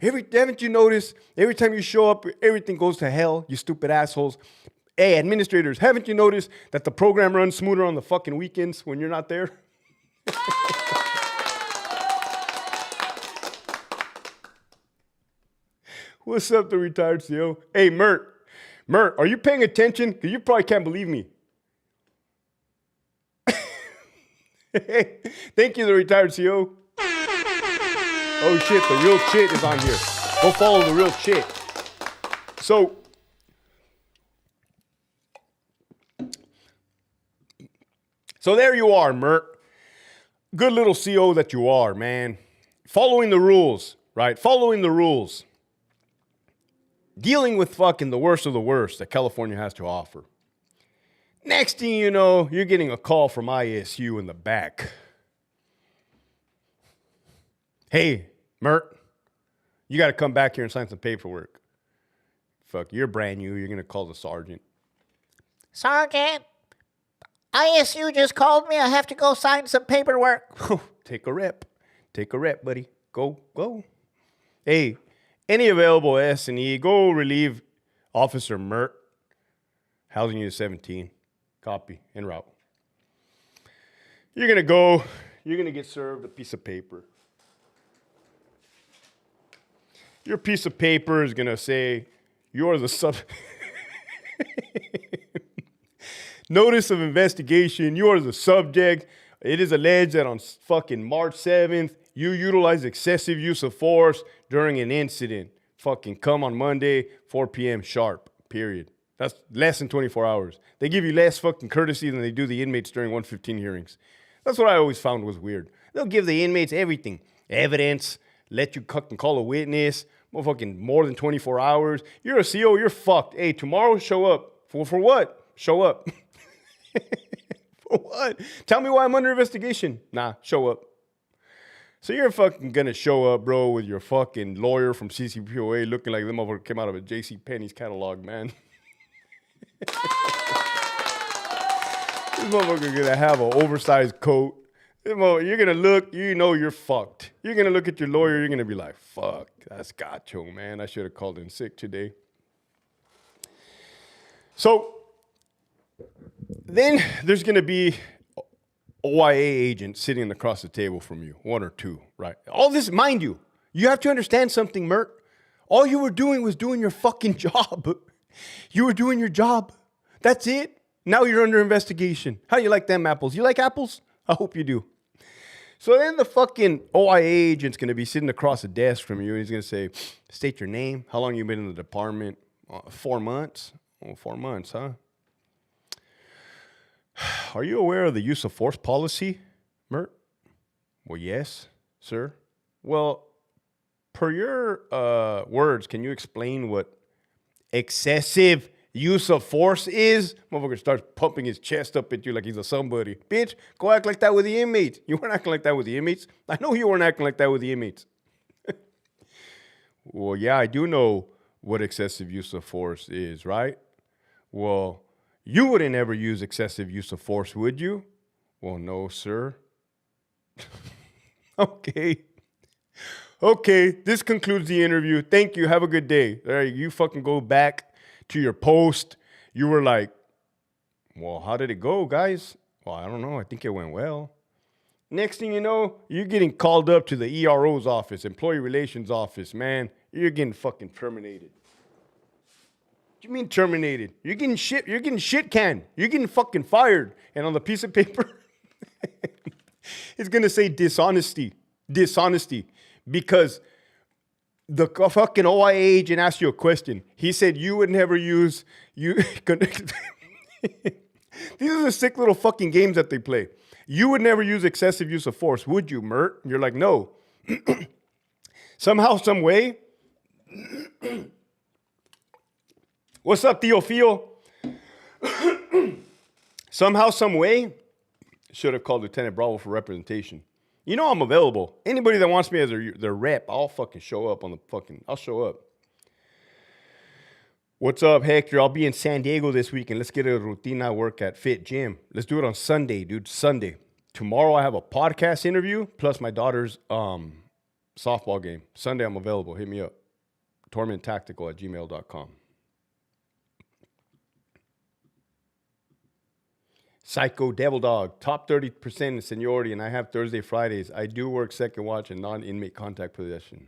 Haven't you noticed every time you show up, everything goes to hell, you stupid assholes. Hey, administrators, haven't you noticed that the program runs smoother on the fucking weekends when you're not there? What's up, the retired CO? Hey, Mert, are you paying attention? Because you probably can't believe me. Thank you, the retired CO. Oh shit, the real shit is on here. Go follow the real shit. So there you are, Mert. Good little CO that you are, man. Following the rules, right? Following the rules. Dealing with fucking the worst of the worst that California has to offer. Next thing you know, you're getting a call from ISU in the back. Hey, Mert, you got to come back here and sign some paperwork. Fuck, you're brand new. You're going to call the sergeant. Sergeant, ISU just called me. I have to go sign some paperwork. Take a rep. Take a rep, buddy. Go. Hey, any available S&E, go relieve Officer Mert. Housing Unit 17. Copy, en route. You're going to go, you're going to get served a piece of paper. Your piece of paper is going to say, you're the Notice of investigation, you're the subject. It is alleged that on fucking March 7th, you utilized excessive use of force during an incident. Fucking come on Monday, 4 p.m. sharp, period. That's less than 24 hours. They give you less fucking courtesy than they do the inmates during 115 hearings. That's what I always found was weird. They'll give the inmates everything. Evidence, let you fucking call a witness, motherfucking more than 24 hours. You're a CO, you're fucked. Hey, tomorrow, show up. For what? Show up. For what? Tell me why I'm under investigation. Nah, show up. So you're fucking gonna show up, bro, with your fucking lawyer from CCPOA looking like the motherfucker came out of a J.C. Penney's catalog, man. This motherfucker gonna have an oversized coat. You're gonna look, you know you're fucked. You're gonna look at your lawyer, you're gonna be like, fuck, that's gacho, man. I should have called in sick today. So then there's gonna be OIA agent sitting across the table from you, one or two, right? All this, mind you, you have to understand something, Mert. All you were doing was doing your fucking job. You were doing your job. That's it. Now you're under investigation. How do you like them apples? You like apples? I hope you do. So then the fucking OIA agent's going to be sitting across the desk from you, and he's going to say, state your name. How long you been in the department? 4 months. Oh, 4 months, huh? Are you aware of the use of force policy, Mert? Well, yes, sir. Well, per your words, can you explain what excessive use of force is? Motherfucker starts pumping his chest up at you like he's a somebody. Bitch, go act like that with the inmates. You weren't acting like that with the inmates. I know you weren't acting like that with the inmates. Well, yeah, I do know what excessive use of force is, right? Well, you wouldn't ever use excessive use of force, would you? Well, no, sir. Okay. Okay, this concludes the interview. Thank you. Have a good day. All right, you fucking go back to your post. You were like, well, how did it go, guys? Well, I don't know. I think it went well. Next thing you know, you're getting called up to the ERO's office, employee relations office, man. You're getting fucking terminated. What do you mean terminated? You're getting shit canned. You're getting fucking fired. And on the piece of paper, it's going to say dishonesty. Because the fucking OIA agent asked you a question. He said you would never use you. These are the sick little fucking games that they play. You would never use excessive use of force, would you, Mert? You're like, no. Somehow, some way. What's up, Theo? Somehow, some way. Should have called Lieutenant Bravo for representation. You know I'm available. Anybody that wants me as their rep, I'll fucking show up I'll show up. What's up, Hector? I'll be in San Diego this weekend. Let's get a rutina work at Fit Gym. Let's do it on Sunday, dude. Sunday. Tomorrow I have a podcast interview plus my daughter's softball game. Sunday I'm available. Hit me up. tormenttactical@gmail.com. Psycho Devil Dog, top 30% in seniority, and I have Thursday, Fridays. I do work second watch and non-inmate contact possession.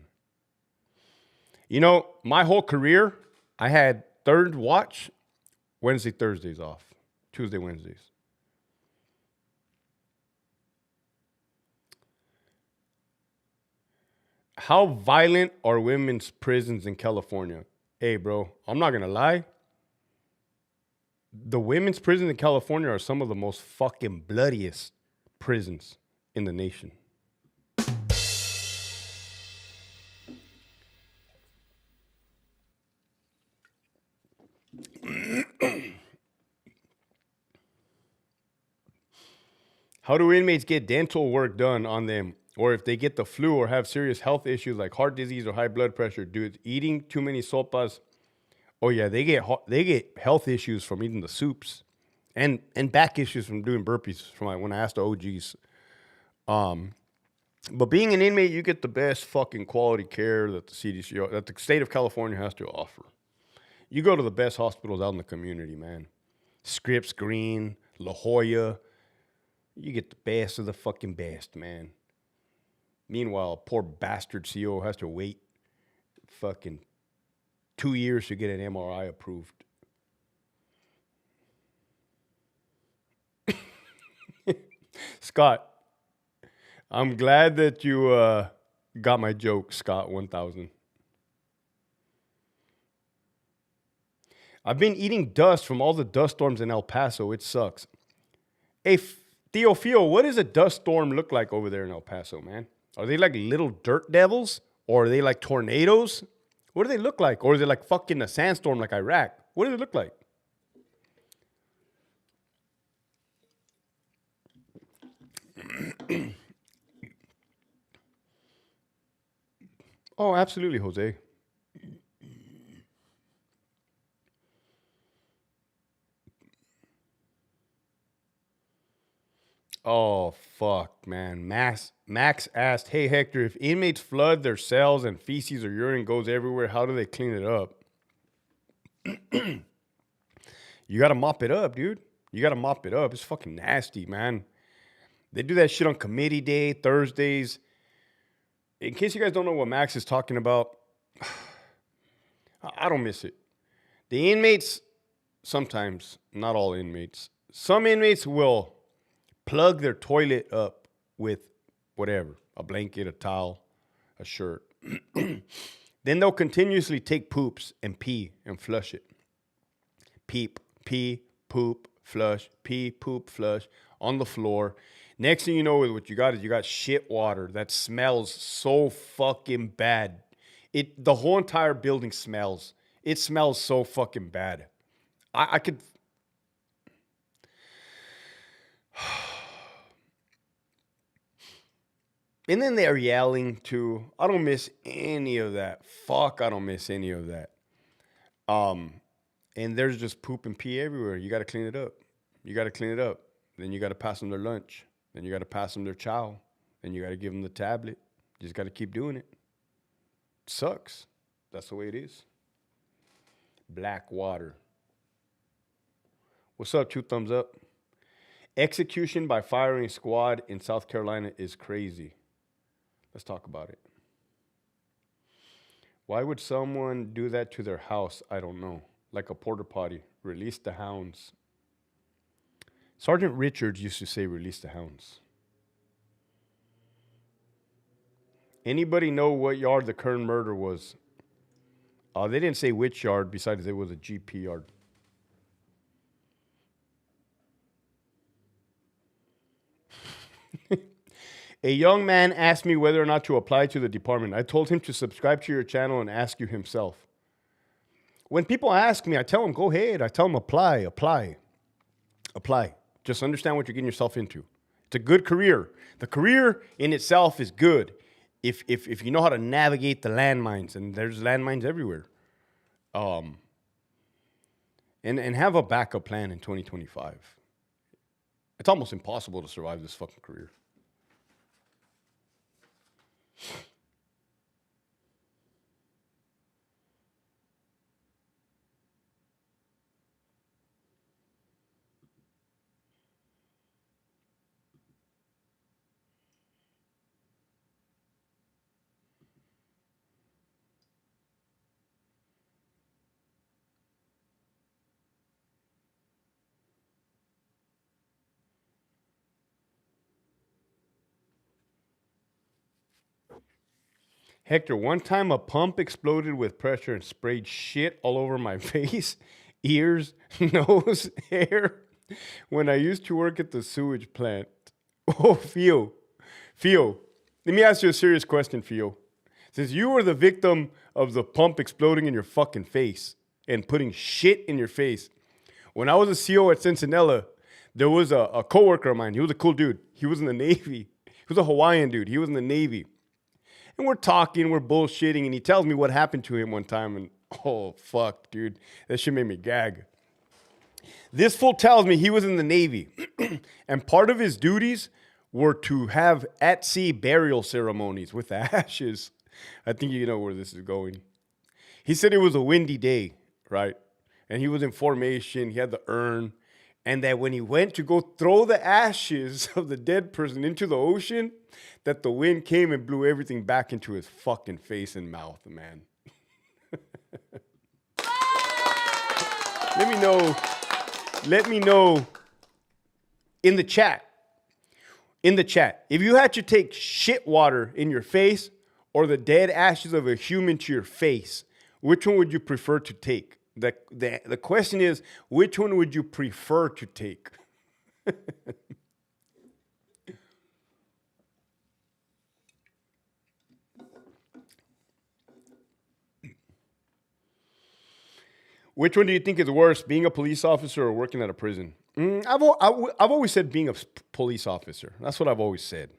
You know, my whole career, I had third watch, Wednesday, Thursdays off, Tuesday, Wednesdays. How violent are women's prisons in California? Hey, bro, I'm not going to lie. The women's prisons in California are some of the most fucking bloodiest prisons in the nation. How do inmates get dental work done on them? Or if they get the flu or have serious health issues like heart disease or high blood pressure, dude, eating too many sopas. Oh yeah, they get health issues from eating the soups, and back issues from doing burpees. From when I asked the OGs, but being an inmate, you get the best fucking quality care that the CDC, that the state of California has to offer. You go to the best hospitals out in the community, man. Scripps, Green, La Jolla. You get the best of the fucking best, man. Meanwhile, poor bastard CO has to wait fucking 2 years to get an MRI approved. Scott, I'm glad that you got my joke, Scott 1000. I've been eating dust from all the dust storms in El Paso. It sucks. Hey, Theo, what does a dust storm look like over there in El Paso, man? Are they like little dirt devils? Or are they like tornadoes? What do they look like? Or is it like fucking a sandstorm like Iraq? What does it look like? Oh, absolutely, Jose. Oh, fuck, man. Max asked, hey, Hector, if inmates flood their cells and feces or urine goes everywhere, how do they clean it up? You got to mop it up, dude. You got to mop it up. It's fucking nasty, man. They do that shit on committee day, Thursdays. In case you guys don't know what Max is talking about, I don't miss it. The inmates, sometimes, not all inmates, some inmates will plug their toilet up with whatever, a blanket, a towel, a shirt. Then they'll continuously take poops and pee and flush it. Pee, poop, flush, pee, poop, flush on the floor. Next thing you know, what you got is you got shit water that smells so fucking bad. The whole entire building smells. It smells so fucking bad. I could. And then they're yelling too. I don't miss any of that. Fuck, I don't miss any of that. And there's just poop and pee everywhere. You got to clean it up. Then you got to pass them their lunch. Then you got to pass them their chow. Then you got to give them the tablet. You just got to keep doing it. Sucks. That's the way it is. Black water. What's up, 2 thumbs up? Execution by firing squad in South Carolina is crazy. Let's talk about it. Why would someone do that to their house? I don't know. Like a porta potty. Release the hounds. Sergeant Richards used to say, release the hounds. Anybody know what yard the current murder was? They didn't say which yard, besides it was a GP yard. A young man asked me whether or not to apply to the department. I told him to subscribe to your channel and ask you himself. When people ask me, I tell them, go ahead. I tell them, apply. Just understand what you're getting yourself into. It's a good career. The career in itself is good if you know how to navigate the landmines, and there's landmines everywhere. And have a backup plan in 2025. It's almost impossible to survive this fucking career. Hector, one time a pump exploded with pressure and sprayed shit all over my face, ears, nose, hair when I used to work at the sewage plant. Oh, Fio, let me ask you a serious question, Fio. Since you were the victim of the pump exploding in your fucking face and putting shit in your face, when I was a CO at Cincinnati, there was a coworker of mine. He was a cool dude. He was in the Navy. He was a Hawaiian dude. He was in the Navy. And we're talking, we're bullshitting, and he tells me what happened to him one time. And oh, fuck, dude. That shit made me gag. This fool tells me he was in the Navy. And part of his duties were to have at-sea burial ceremonies with the ashes. I think you know where this is going. He said it was a windy day, right? And he was in formation. He had the urn. And that when he went to go throw the ashes of the dead person into the ocean, that the wind came and blew everything back into his fucking face and mouth, man. Let me know in the chat. If you had to take shit water in your face or the dead ashes of a human to your face, which one would you prefer to take? The question is, which one would you prefer to take? Which one do you think is worse, being a police officer or working at a prison? I've always said being a police officer. That's what I've always said.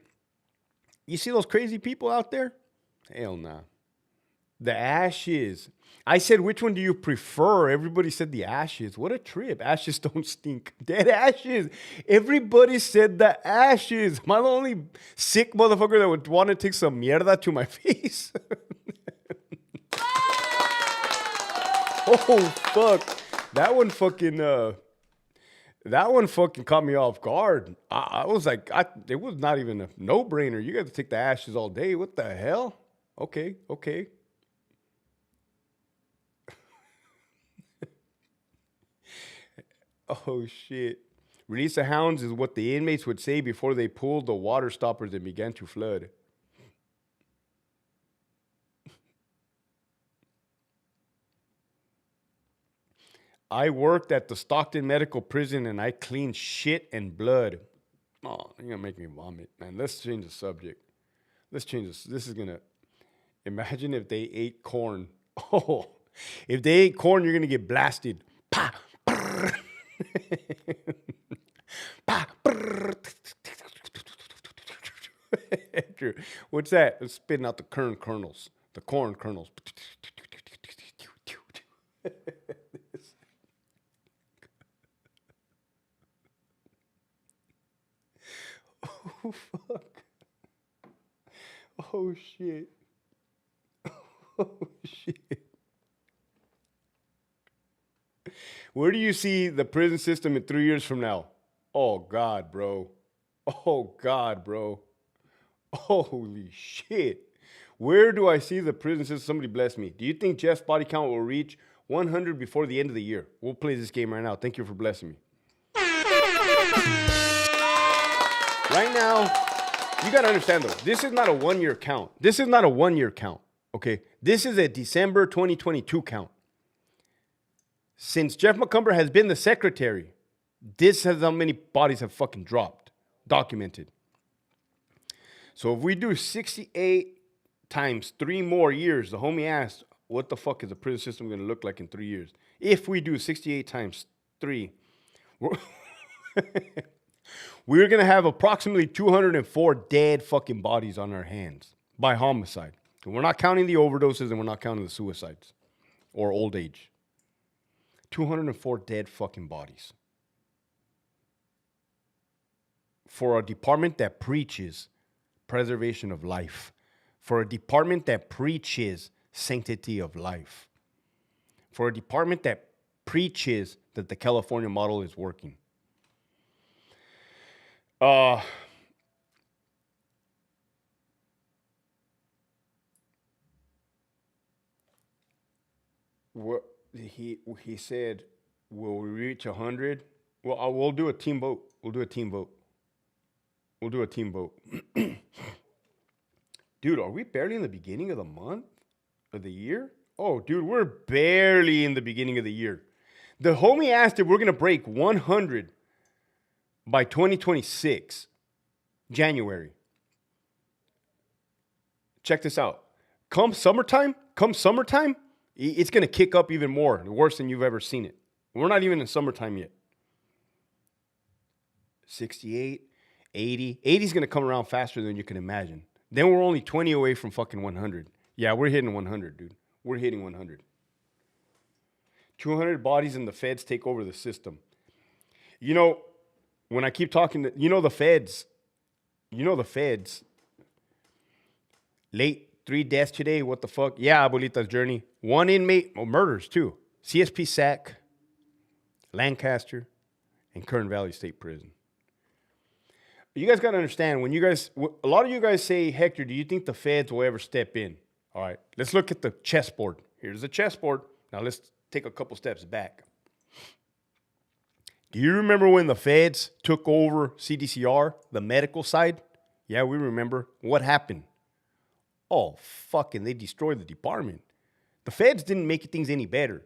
You see those crazy people out there? Hell nah. The ashes. I said, which one do you prefer? Everybody said the ashes. What a trip. Ashes don't stink. Dead ashes. Everybody said the ashes. Am I the only sick motherfucker that would want to take some mierda to my face? Oh, fuck. That one fucking caught me off guard. I was like, it was not even a no-brainer. You got to take the ashes all day. What the hell? Okay. Oh, shit. Release the hounds is what the inmates would say before they pulled the water stoppers and began to flood. I worked at the Stockton Medical Prison and I cleaned shit and blood. Oh, you're going to make me vomit, man. Let's change the subject. Let's change this. This is going to... Imagine if they ate corn. Oh, if they ate corn, you're going to get blasted. Pa, brrr. Pa, brrr. What's that? It's spitting out the corn kernels. The corn kernels. Oh, fuck. Oh, shit. Oh, shit. Where do you see the prison system in 3 years from now? Oh, God, bro. Oh, God, bro. Holy shit. Where do I see the prison system? Somebody bless me. Do you think Jeff's body count will reach 100 before the end of the year? We'll play this game right now. Thank you for blessing me. Right now, you got to understand, though, this is not a one-year count. This is not a one-year count, okay? This is a December 2022 count. Since Jeff McCumber has been the secretary, this is how many bodies have fucking dropped, documented. So if we do 68 times 3 more years, the homie asked, what the fuck is the prison system going to look like in 3 years? If we do 68 times 3, we're going to have approximately 204 dead fucking bodies on our hands by homicide. And we're not counting the overdoses and we're not counting the suicides or old age. 204 dead fucking bodies. For a department that preaches preservation of life. For a department that preaches sanctity of life. For a department that preaches that the California model is working. What he said, will we reach 100? Well, we'll do a team vote. We'll do a team vote. Dude, are we barely in the beginning of the month? Of the year? Oh, dude, we're barely in the beginning of the year. The homie asked if we're going to break 100 by 2026, January. Check this out. Come summertime, it's going to kick up even more, worse than you've ever seen it. We're not even in summertime yet. 68, 80. 80 is going to come around faster than you can imagine. Then we're only 20 away from fucking 100. Yeah, we're hitting 100, dude. We're hitting 100. 200 bodies and the feds take over the system. You know, when I keep talking, the feds, late 3 deaths today, what the fuck? Yeah, Abuelita's journey. 1 inmate, murders too. CSP SAC, Lancaster, and Kern Valley State Prison. You guys got to understand, a lot of you guys say, Hector, do you think the feds will ever step in? All right, let's look at the chessboard. Here's the chessboard. Now let's take a couple steps back. Do you remember when the feds took over CDCR, the medical side? Yeah, we remember. What happened? Oh, fucking, they destroyed the department. The feds didn't make things any better.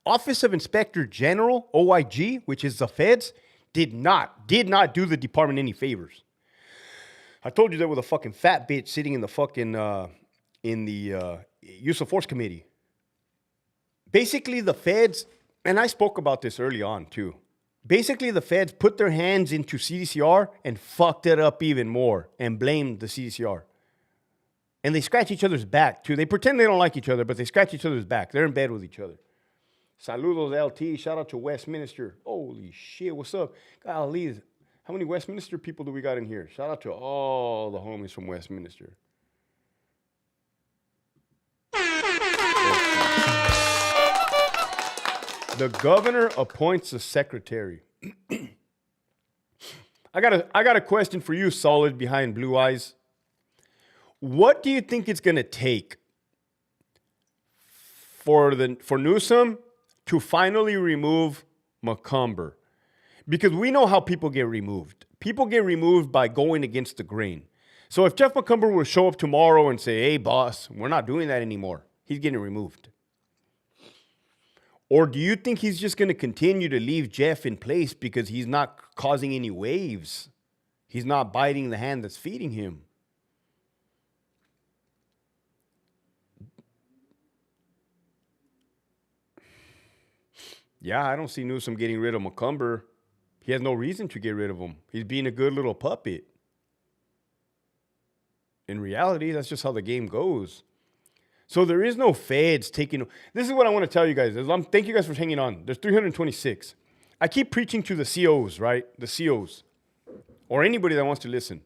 Office of Inspector General, OIG, which is the feds, did not do the department any favors. I told you there was a fucking fat bitch sitting in the fucking, use of force committee. Basically, the feds, and I spoke about this early on too. Basically, the feds put their hands into CDCR and fucked it up even more and blamed the CDCR. And they scratch each other's back too. They pretend they don't like each other, but they scratch each other's back. They're in bed with each other. Saludos LT. Shout out to Westminster. Holy shit, what's up? Golly, how many Westminster people do we got in here? Shout out to all the homies from Westminster. The governor appoints a secretary. I got a question for you, solid behind blue eyes. What do you think it's going to take for Newsom to finally remove McCumber? Because we know how people get removed. People get removed by going against the grain. So if Jeff McCumber were to show up tomorrow and say, hey, boss, we're not doing that anymore, he's getting removed. Or do you think he's just going to continue to leave Jeff in place because he's not causing any waves? He's not biting the hand that's feeding him. Yeah, I don't see Newsom getting rid of McCumber. He has no reason to get rid of him. He's being a good little puppet. In reality, that's just how the game goes. So there is no feds taking... This is what I want to tell you guys. Thank you guys for hanging on. There's 326. I keep preaching to the COs, right? The COs. Or anybody that wants to listen.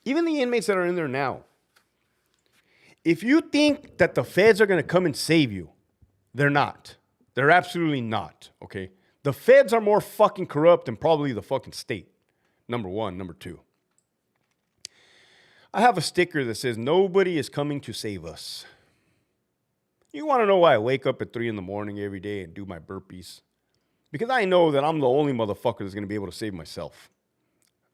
Even the inmates that are in there now. If you think that the feds are going to come and save you, they're not. They're absolutely not, okay? The feds are more fucking corrupt than probably the fucking state. Number one. Number two. I have a sticker that says, nobody is coming to save us. You want to know why I wake up at 3 in the morning every day and do my burpees? Because I know that I'm the only motherfucker that's going to be able to save myself.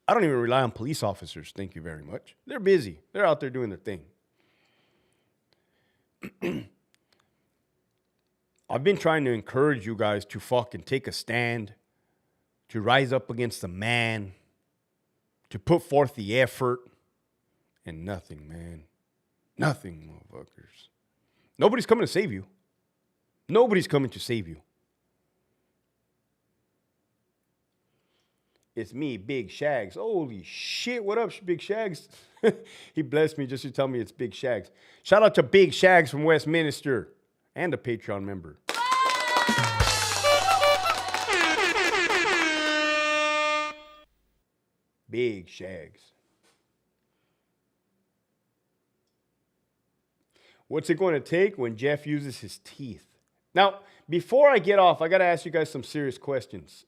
I don't even rely on police officers, thank you very much. They're busy. They're out there doing their thing. I've been trying to encourage you guys to fucking take a stand, to rise up against the man, to put forth the effort. And nothing, man. Nothing, motherfuckers. Nobody's coming to save you. Nobody's coming to save you. It's me, Big Shags. Holy shit, what up, Big Shags? He blessed me just to tell me it's Big Shags. Shout out to Big Shags from Westminster and a Patreon member. Big Shags. What's it going to take when Jeff uses his teeth? Now, before I get off, I got to ask you guys some serious questions.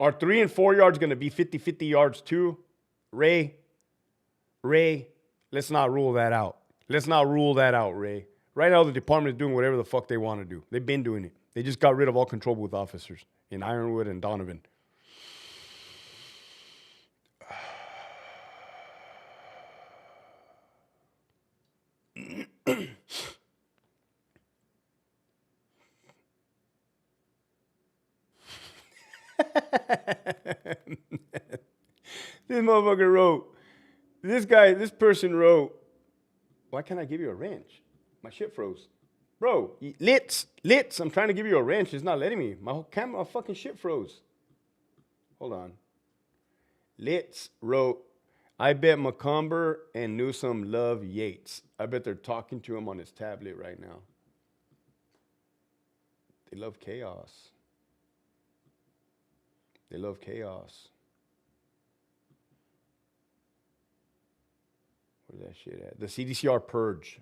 Are 3 and 4 yards going to be 50-50 yards too? Ray, let's not rule that out. Let's not rule that out, Ray. Right now, the department is doing whatever the fuck they want to do. They've been doing it. They just got rid of all control booth officers in Ironwood and Donovan. This motherfucker wrote, this person wrote, why can't I give you a wrench? My shit froze. Bro, Litz, I'm trying to give you a wrench. It's not letting me. My whole camera, my fucking shit froze. Hold on. Litz wrote, I bet McCumber and Newsom love Yates. I bet they're talking to him on his tablet right now. They love chaos. They love chaos. Where's that shit at? The CDCR Purge.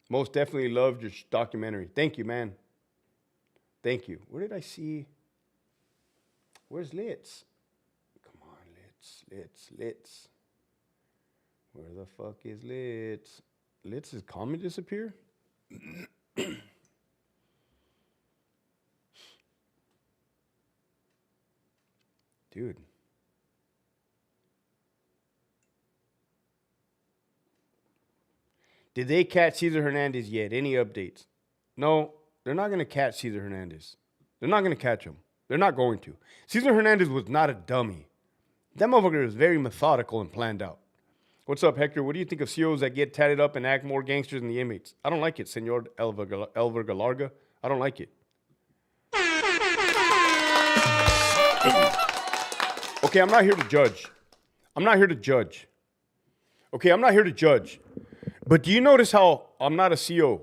Most definitely loved your documentary. Thank you, man. Thank you. Where did I see? Where's Litz? Come on, Litz. Where the fuck is Litz? Litz's comment disappear? Dude. Did they catch Cesar Hernandez yet? Any updates? No, they're not going to catch Cesar Hernandez. They're not going to catch him. They're not going to. Cesar Hernandez was not a dummy. That motherfucker was very methodical and planned out. What's up, Hector? What do you think of COs that get tatted up and act more gangsters than the inmates? I don't like it, Senor Elver Galarga. I don't like it. Okay, I'm not here to judge. I'm not here to judge. Okay, I'm not here to judge. But do you notice how I'm not a CO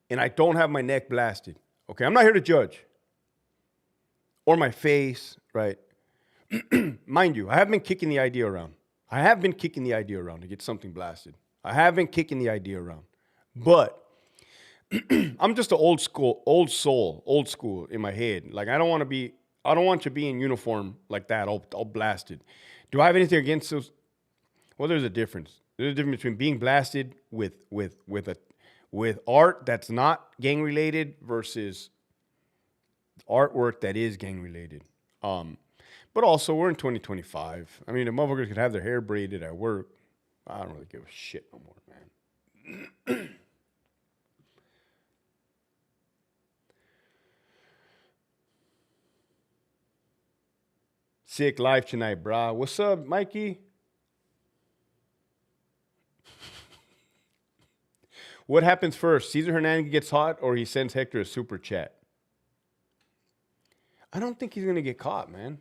and I don't have my neck blasted? Okay, I'm not here to judge. Or my face, right? Mind you, I have been kicking the idea around. I have been kicking the idea around to get something blasted. I have been kicking the idea around. But I'm just an old school in my head. Like I don't want to be in uniform like that, all blasted. Do I have anything against those? Well, there's a difference. There's a difference between being blasted with art that's not gang related versus artwork that is gang related. But also we're in 2025. I mean, the motherfuckers could have their hair braided at work. I don't really give a shit no more, man. Sick life tonight, brah. What's up, Mikey? What happens first? Cesar Hernandez gets hot or he sends Hector a super chat? I don't think he's going to get caught, man.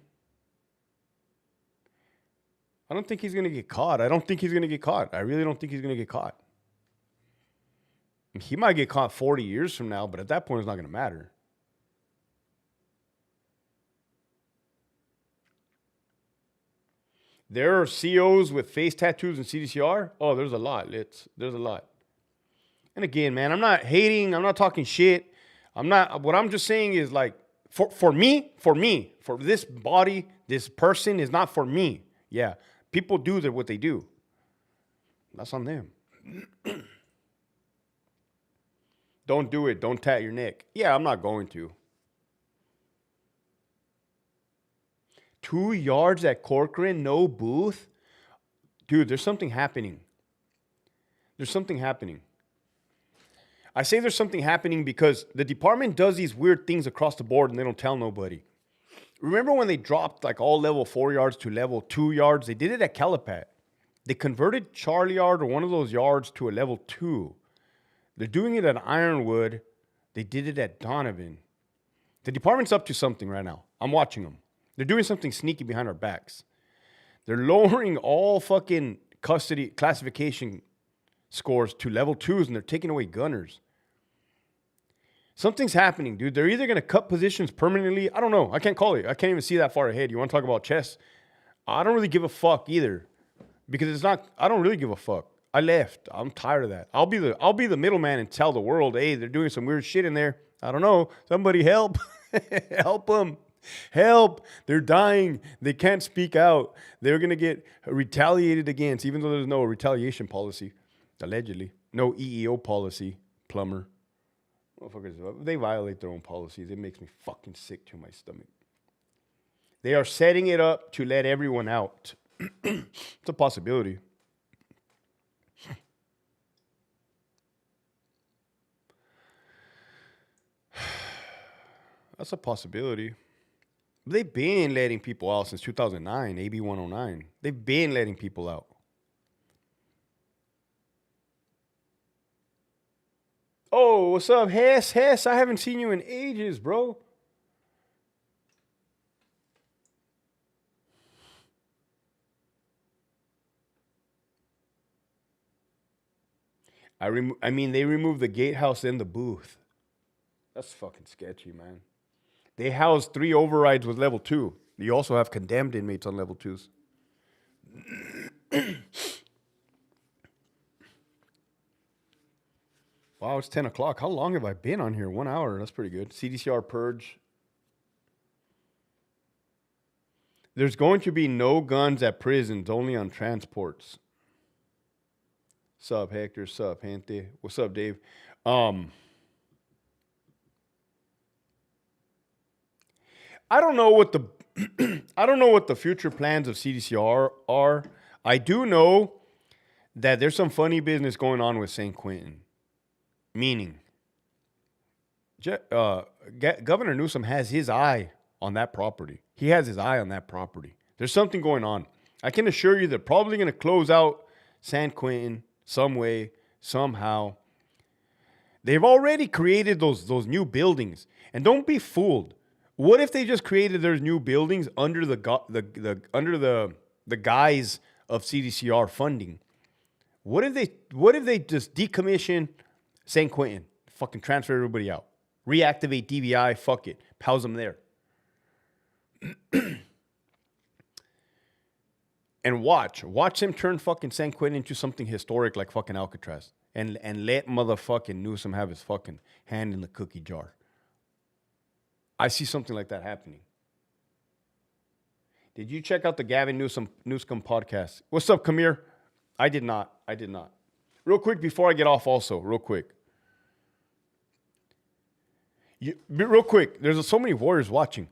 I don't think he's going to get caught. I don't think he's going to get caught. I really don't think he's going to get caught. He might get caught 40 years from now, but at that point, it's not going to matter. There are COs with face tattoos and CDCR. Oh, there's a lot. There's a lot. And again, man, I'm not hating. I'm not talking shit. What I'm just saying is like, for me, for this body, this person is not for me. Yeah. People do what they do. That's on them. Don't do it. Don't tat your neck. Yeah, I'm not going to. 2 yards at Corcoran, no booth. Dude, there's something happening. There's something happening. I say there's something happening because the department does these weird things across the board and they don't tell nobody. Remember when they dropped like all level 4 yards to level 2 yards? They did it at Calipat. They converted Charlie Yard or one of those yards to a level 2. They're doing it at Ironwood. They did it at Donovan. The department's up to something right now. I'm watching them. They're doing something sneaky behind our backs. They're lowering all fucking custody classification scores to level 2s and they're taking away gunners. Something's happening, dude. They're either going to cut positions permanently. I don't know. I can't call it. I can't even see that far ahead. You want to talk about chess? I don't really give a fuck either because it's not, I don't really give a fuck. I left. I'm tired of that. I'll be the middleman and tell the world, hey, they're doing some weird shit in there. I don't know. Somebody help. Help them. Help. They're dying. They can't speak out. They're going to get retaliated against, even though there's no retaliation policy, allegedly. No EEO policy, plumber. Motherfuckers, they violate their own policies. It makes me fucking sick to my stomach. They are setting it up to let everyone out. It's a possibility. That's a possibility. They've been letting people out since 2009, AB 109. They've been letting people out. Oh, what's up, Hess? Hess, I haven't seen you in ages, bro. I mean, they removed the gatehouse and the booth. That's fucking sketchy, man. They house 3 overrides with level 2. You also have condemned inmates on level 2s. Wow, it's 10 o'clock. How long have I been on here? 1 hour. That's pretty good. CDCR purge. There's going to be no guns at prisons, only on transports. Sup, Hector? Sup, Gente? What's up, Dave? I don't know what the I don't know what the future plans of CDCR are. I do know that there's some funny business going on with St. Quentin. Meaning, Governor Newsom has his eye on that property. He has his eye on that property. There's something going on. I can assure you they're probably going to close out San Quentin some way, somehow. They've already created those new buildings. And don't be fooled. What if they just created their new buildings under the guise of CDCR funding? What if they just decommission San Quentin, fucking transfer everybody out, reactivate DVI, fuck it, house them there, and watch him turn fucking San Quentin into something historic like fucking Alcatraz, and let motherfucking Newsom have his fucking hand in the cookie jar. I see something like that happening. Did you check out the Gavin Newsom podcast? What's up, Kamir? I did not. Real quick, before I get off also, real quick. Real quick, there's so many Warriors watching.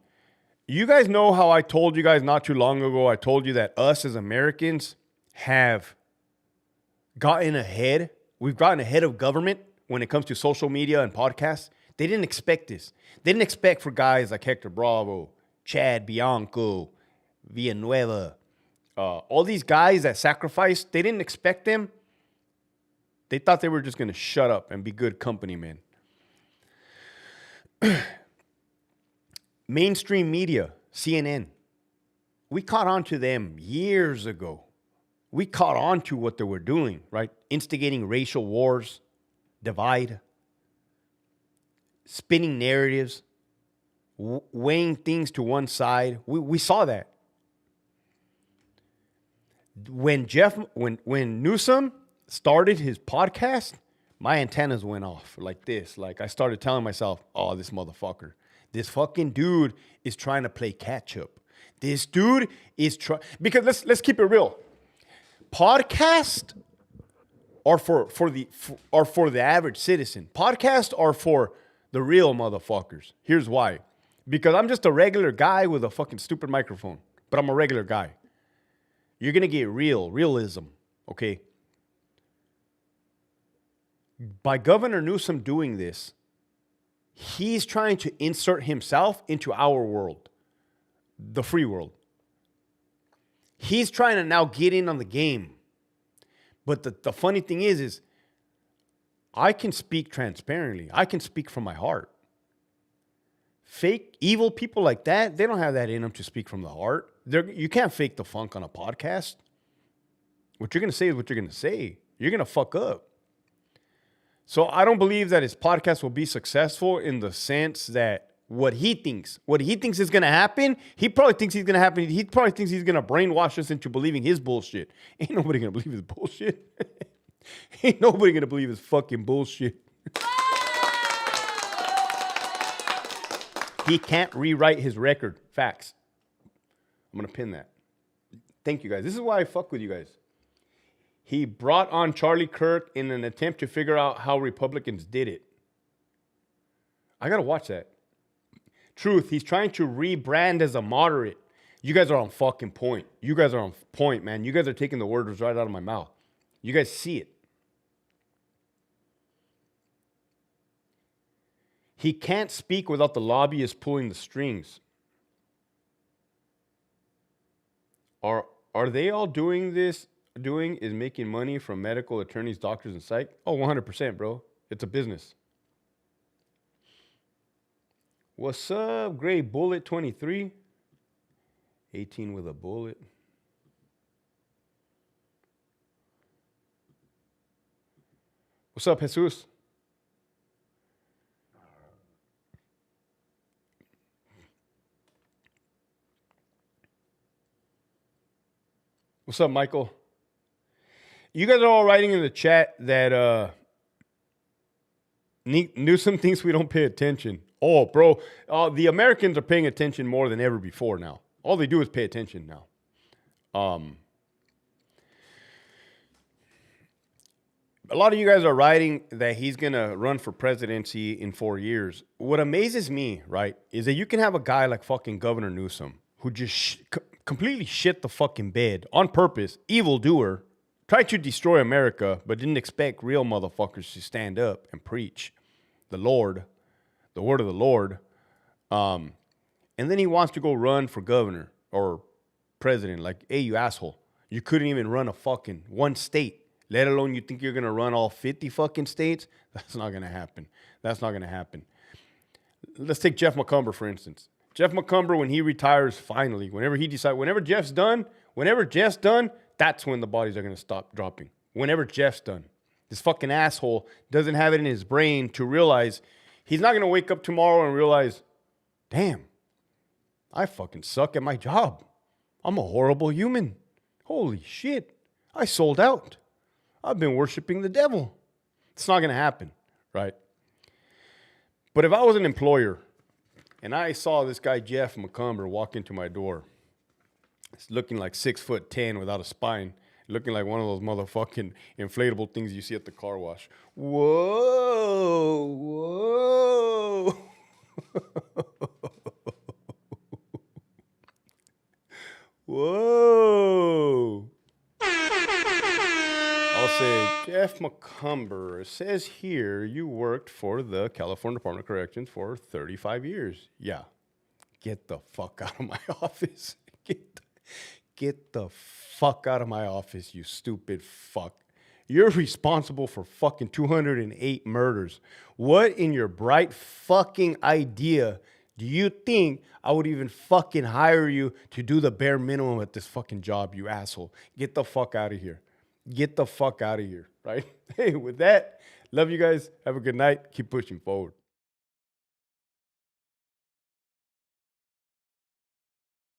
You guys know how I told you guys not too long ago, I told you that us as Americans have gotten ahead. We've gotten ahead of government when it comes to social media and podcasts. They didn't expect this. They didn't expect for guys like Hector Bravo, Chad Bianco, Villanueva, all these guys that sacrificed, they didn't expect them. They thought they were just going to shut up and be good company, man. Mainstream media, CNN, we caught on to them years ago. We caught on to what they were doing, right? Instigating racial wars, divide, spinning narratives, weighing things to one side. We saw that. When Newsom started his podcast, my antennas went off like this. Like I started telling myself, oh, this motherfucker, this fucking dude is trying to play catch up. This dude is trying, because let's keep it real. Podcasts are for the average citizen. Podcasts are for the real motherfuckers. Here's why. Because I'm just a regular guy with a fucking stupid microphone, but I'm a regular guy. You're going to get realism, okay? By Governor Newsom doing this, he's trying to insert himself into our world, the free world. He's trying to now get in on the game. But the funny thing is I can speak transparently. I can speak from my heart. Fake, evil people like that, they don't have that in them to speak from the heart. You can't fake the funk on a podcast. What you're going to say is what you're going to say. You're going to fuck up. So I don't believe that his podcast will be successful in the sense that what he thinks is going to happen, he probably thinks he's going to happen. He probably thinks he's going to brainwash us into believing his bullshit. Ain't nobody going to believe his bullshit. Ain't nobody going to believe his fucking bullshit. He can't rewrite his record. Facts. I'm going to pin that. Thank you, guys. This is why I fuck with you guys. He brought on Charlie Kirk in an attempt to figure out how Republicans did it. I got to watch that. Truth, he's trying to rebrand as a moderate. You guys are on fucking point. You guys are on point, man. You guys are taking the words right out of my mouth. You guys see it. He can't speak without the lobbyists pulling the strings. Are they all doing is making money from medical attorneys, doctors, and psych? Oh, 100%, bro. It's a business. What's up, Gray Bullet 23? 18 with a bullet. What's up, Jesus? What's up, Michael? You guys are all writing in the chat that Newsom thinks we don't pay attention. Oh, bro, the Americans are paying attention more than ever before now. All they do is pay attention now. A lot of you guys are writing that he's going to run for presidency in 4 years. What amazes me, right, is that you can have a guy like fucking Governor Newsom who just completely shit the fucking bed on purpose, evildoer, tried to destroy America, but didn't expect real motherfuckers to stand up and preach the Lord, the word of the Lord. And then he wants to go run for governor or president. Like, hey, you asshole. You couldn't even run a fucking one state, let alone you think you're going to run all 50 fucking states. That's not going to happen. That's not going to happen. Let's take Jeff McCumber, for instance. Jeff McCumber, when he retires finally, whenever Jeff's done, that's when the bodies are going to stop dropping. Whenever Jeff's done. This fucking asshole doesn't have it in his brain to realize he's not going to wake up tomorrow and realize, damn, I fucking suck at my job. I'm a horrible human. Holy shit. I sold out. I've been worshiping the devil. It's not going to happen, right? But if I was an employer and I saw this guy, Jeff McCumber, walk into my door, it's looking like 6'10" without a spine, looking like one of those motherfucking inflatable things you see at the car wash. Whoa, whoa. Whoa. I'll say, Jeff McCumber, it says here you worked for the California Department of Corrections for 35 years. Yeah. Get the fuck out of my office. Get the fuck out of my office, you stupid fuck. You're responsible for fucking 208 murders. What in your bright fucking idea do you think I would even fucking hire you to do the bare minimum at this fucking job, you asshole? Get the fuck out of here. Get the fuck out of here, right? Hey, with that, love you guys. Have a good night. Keep pushing forward.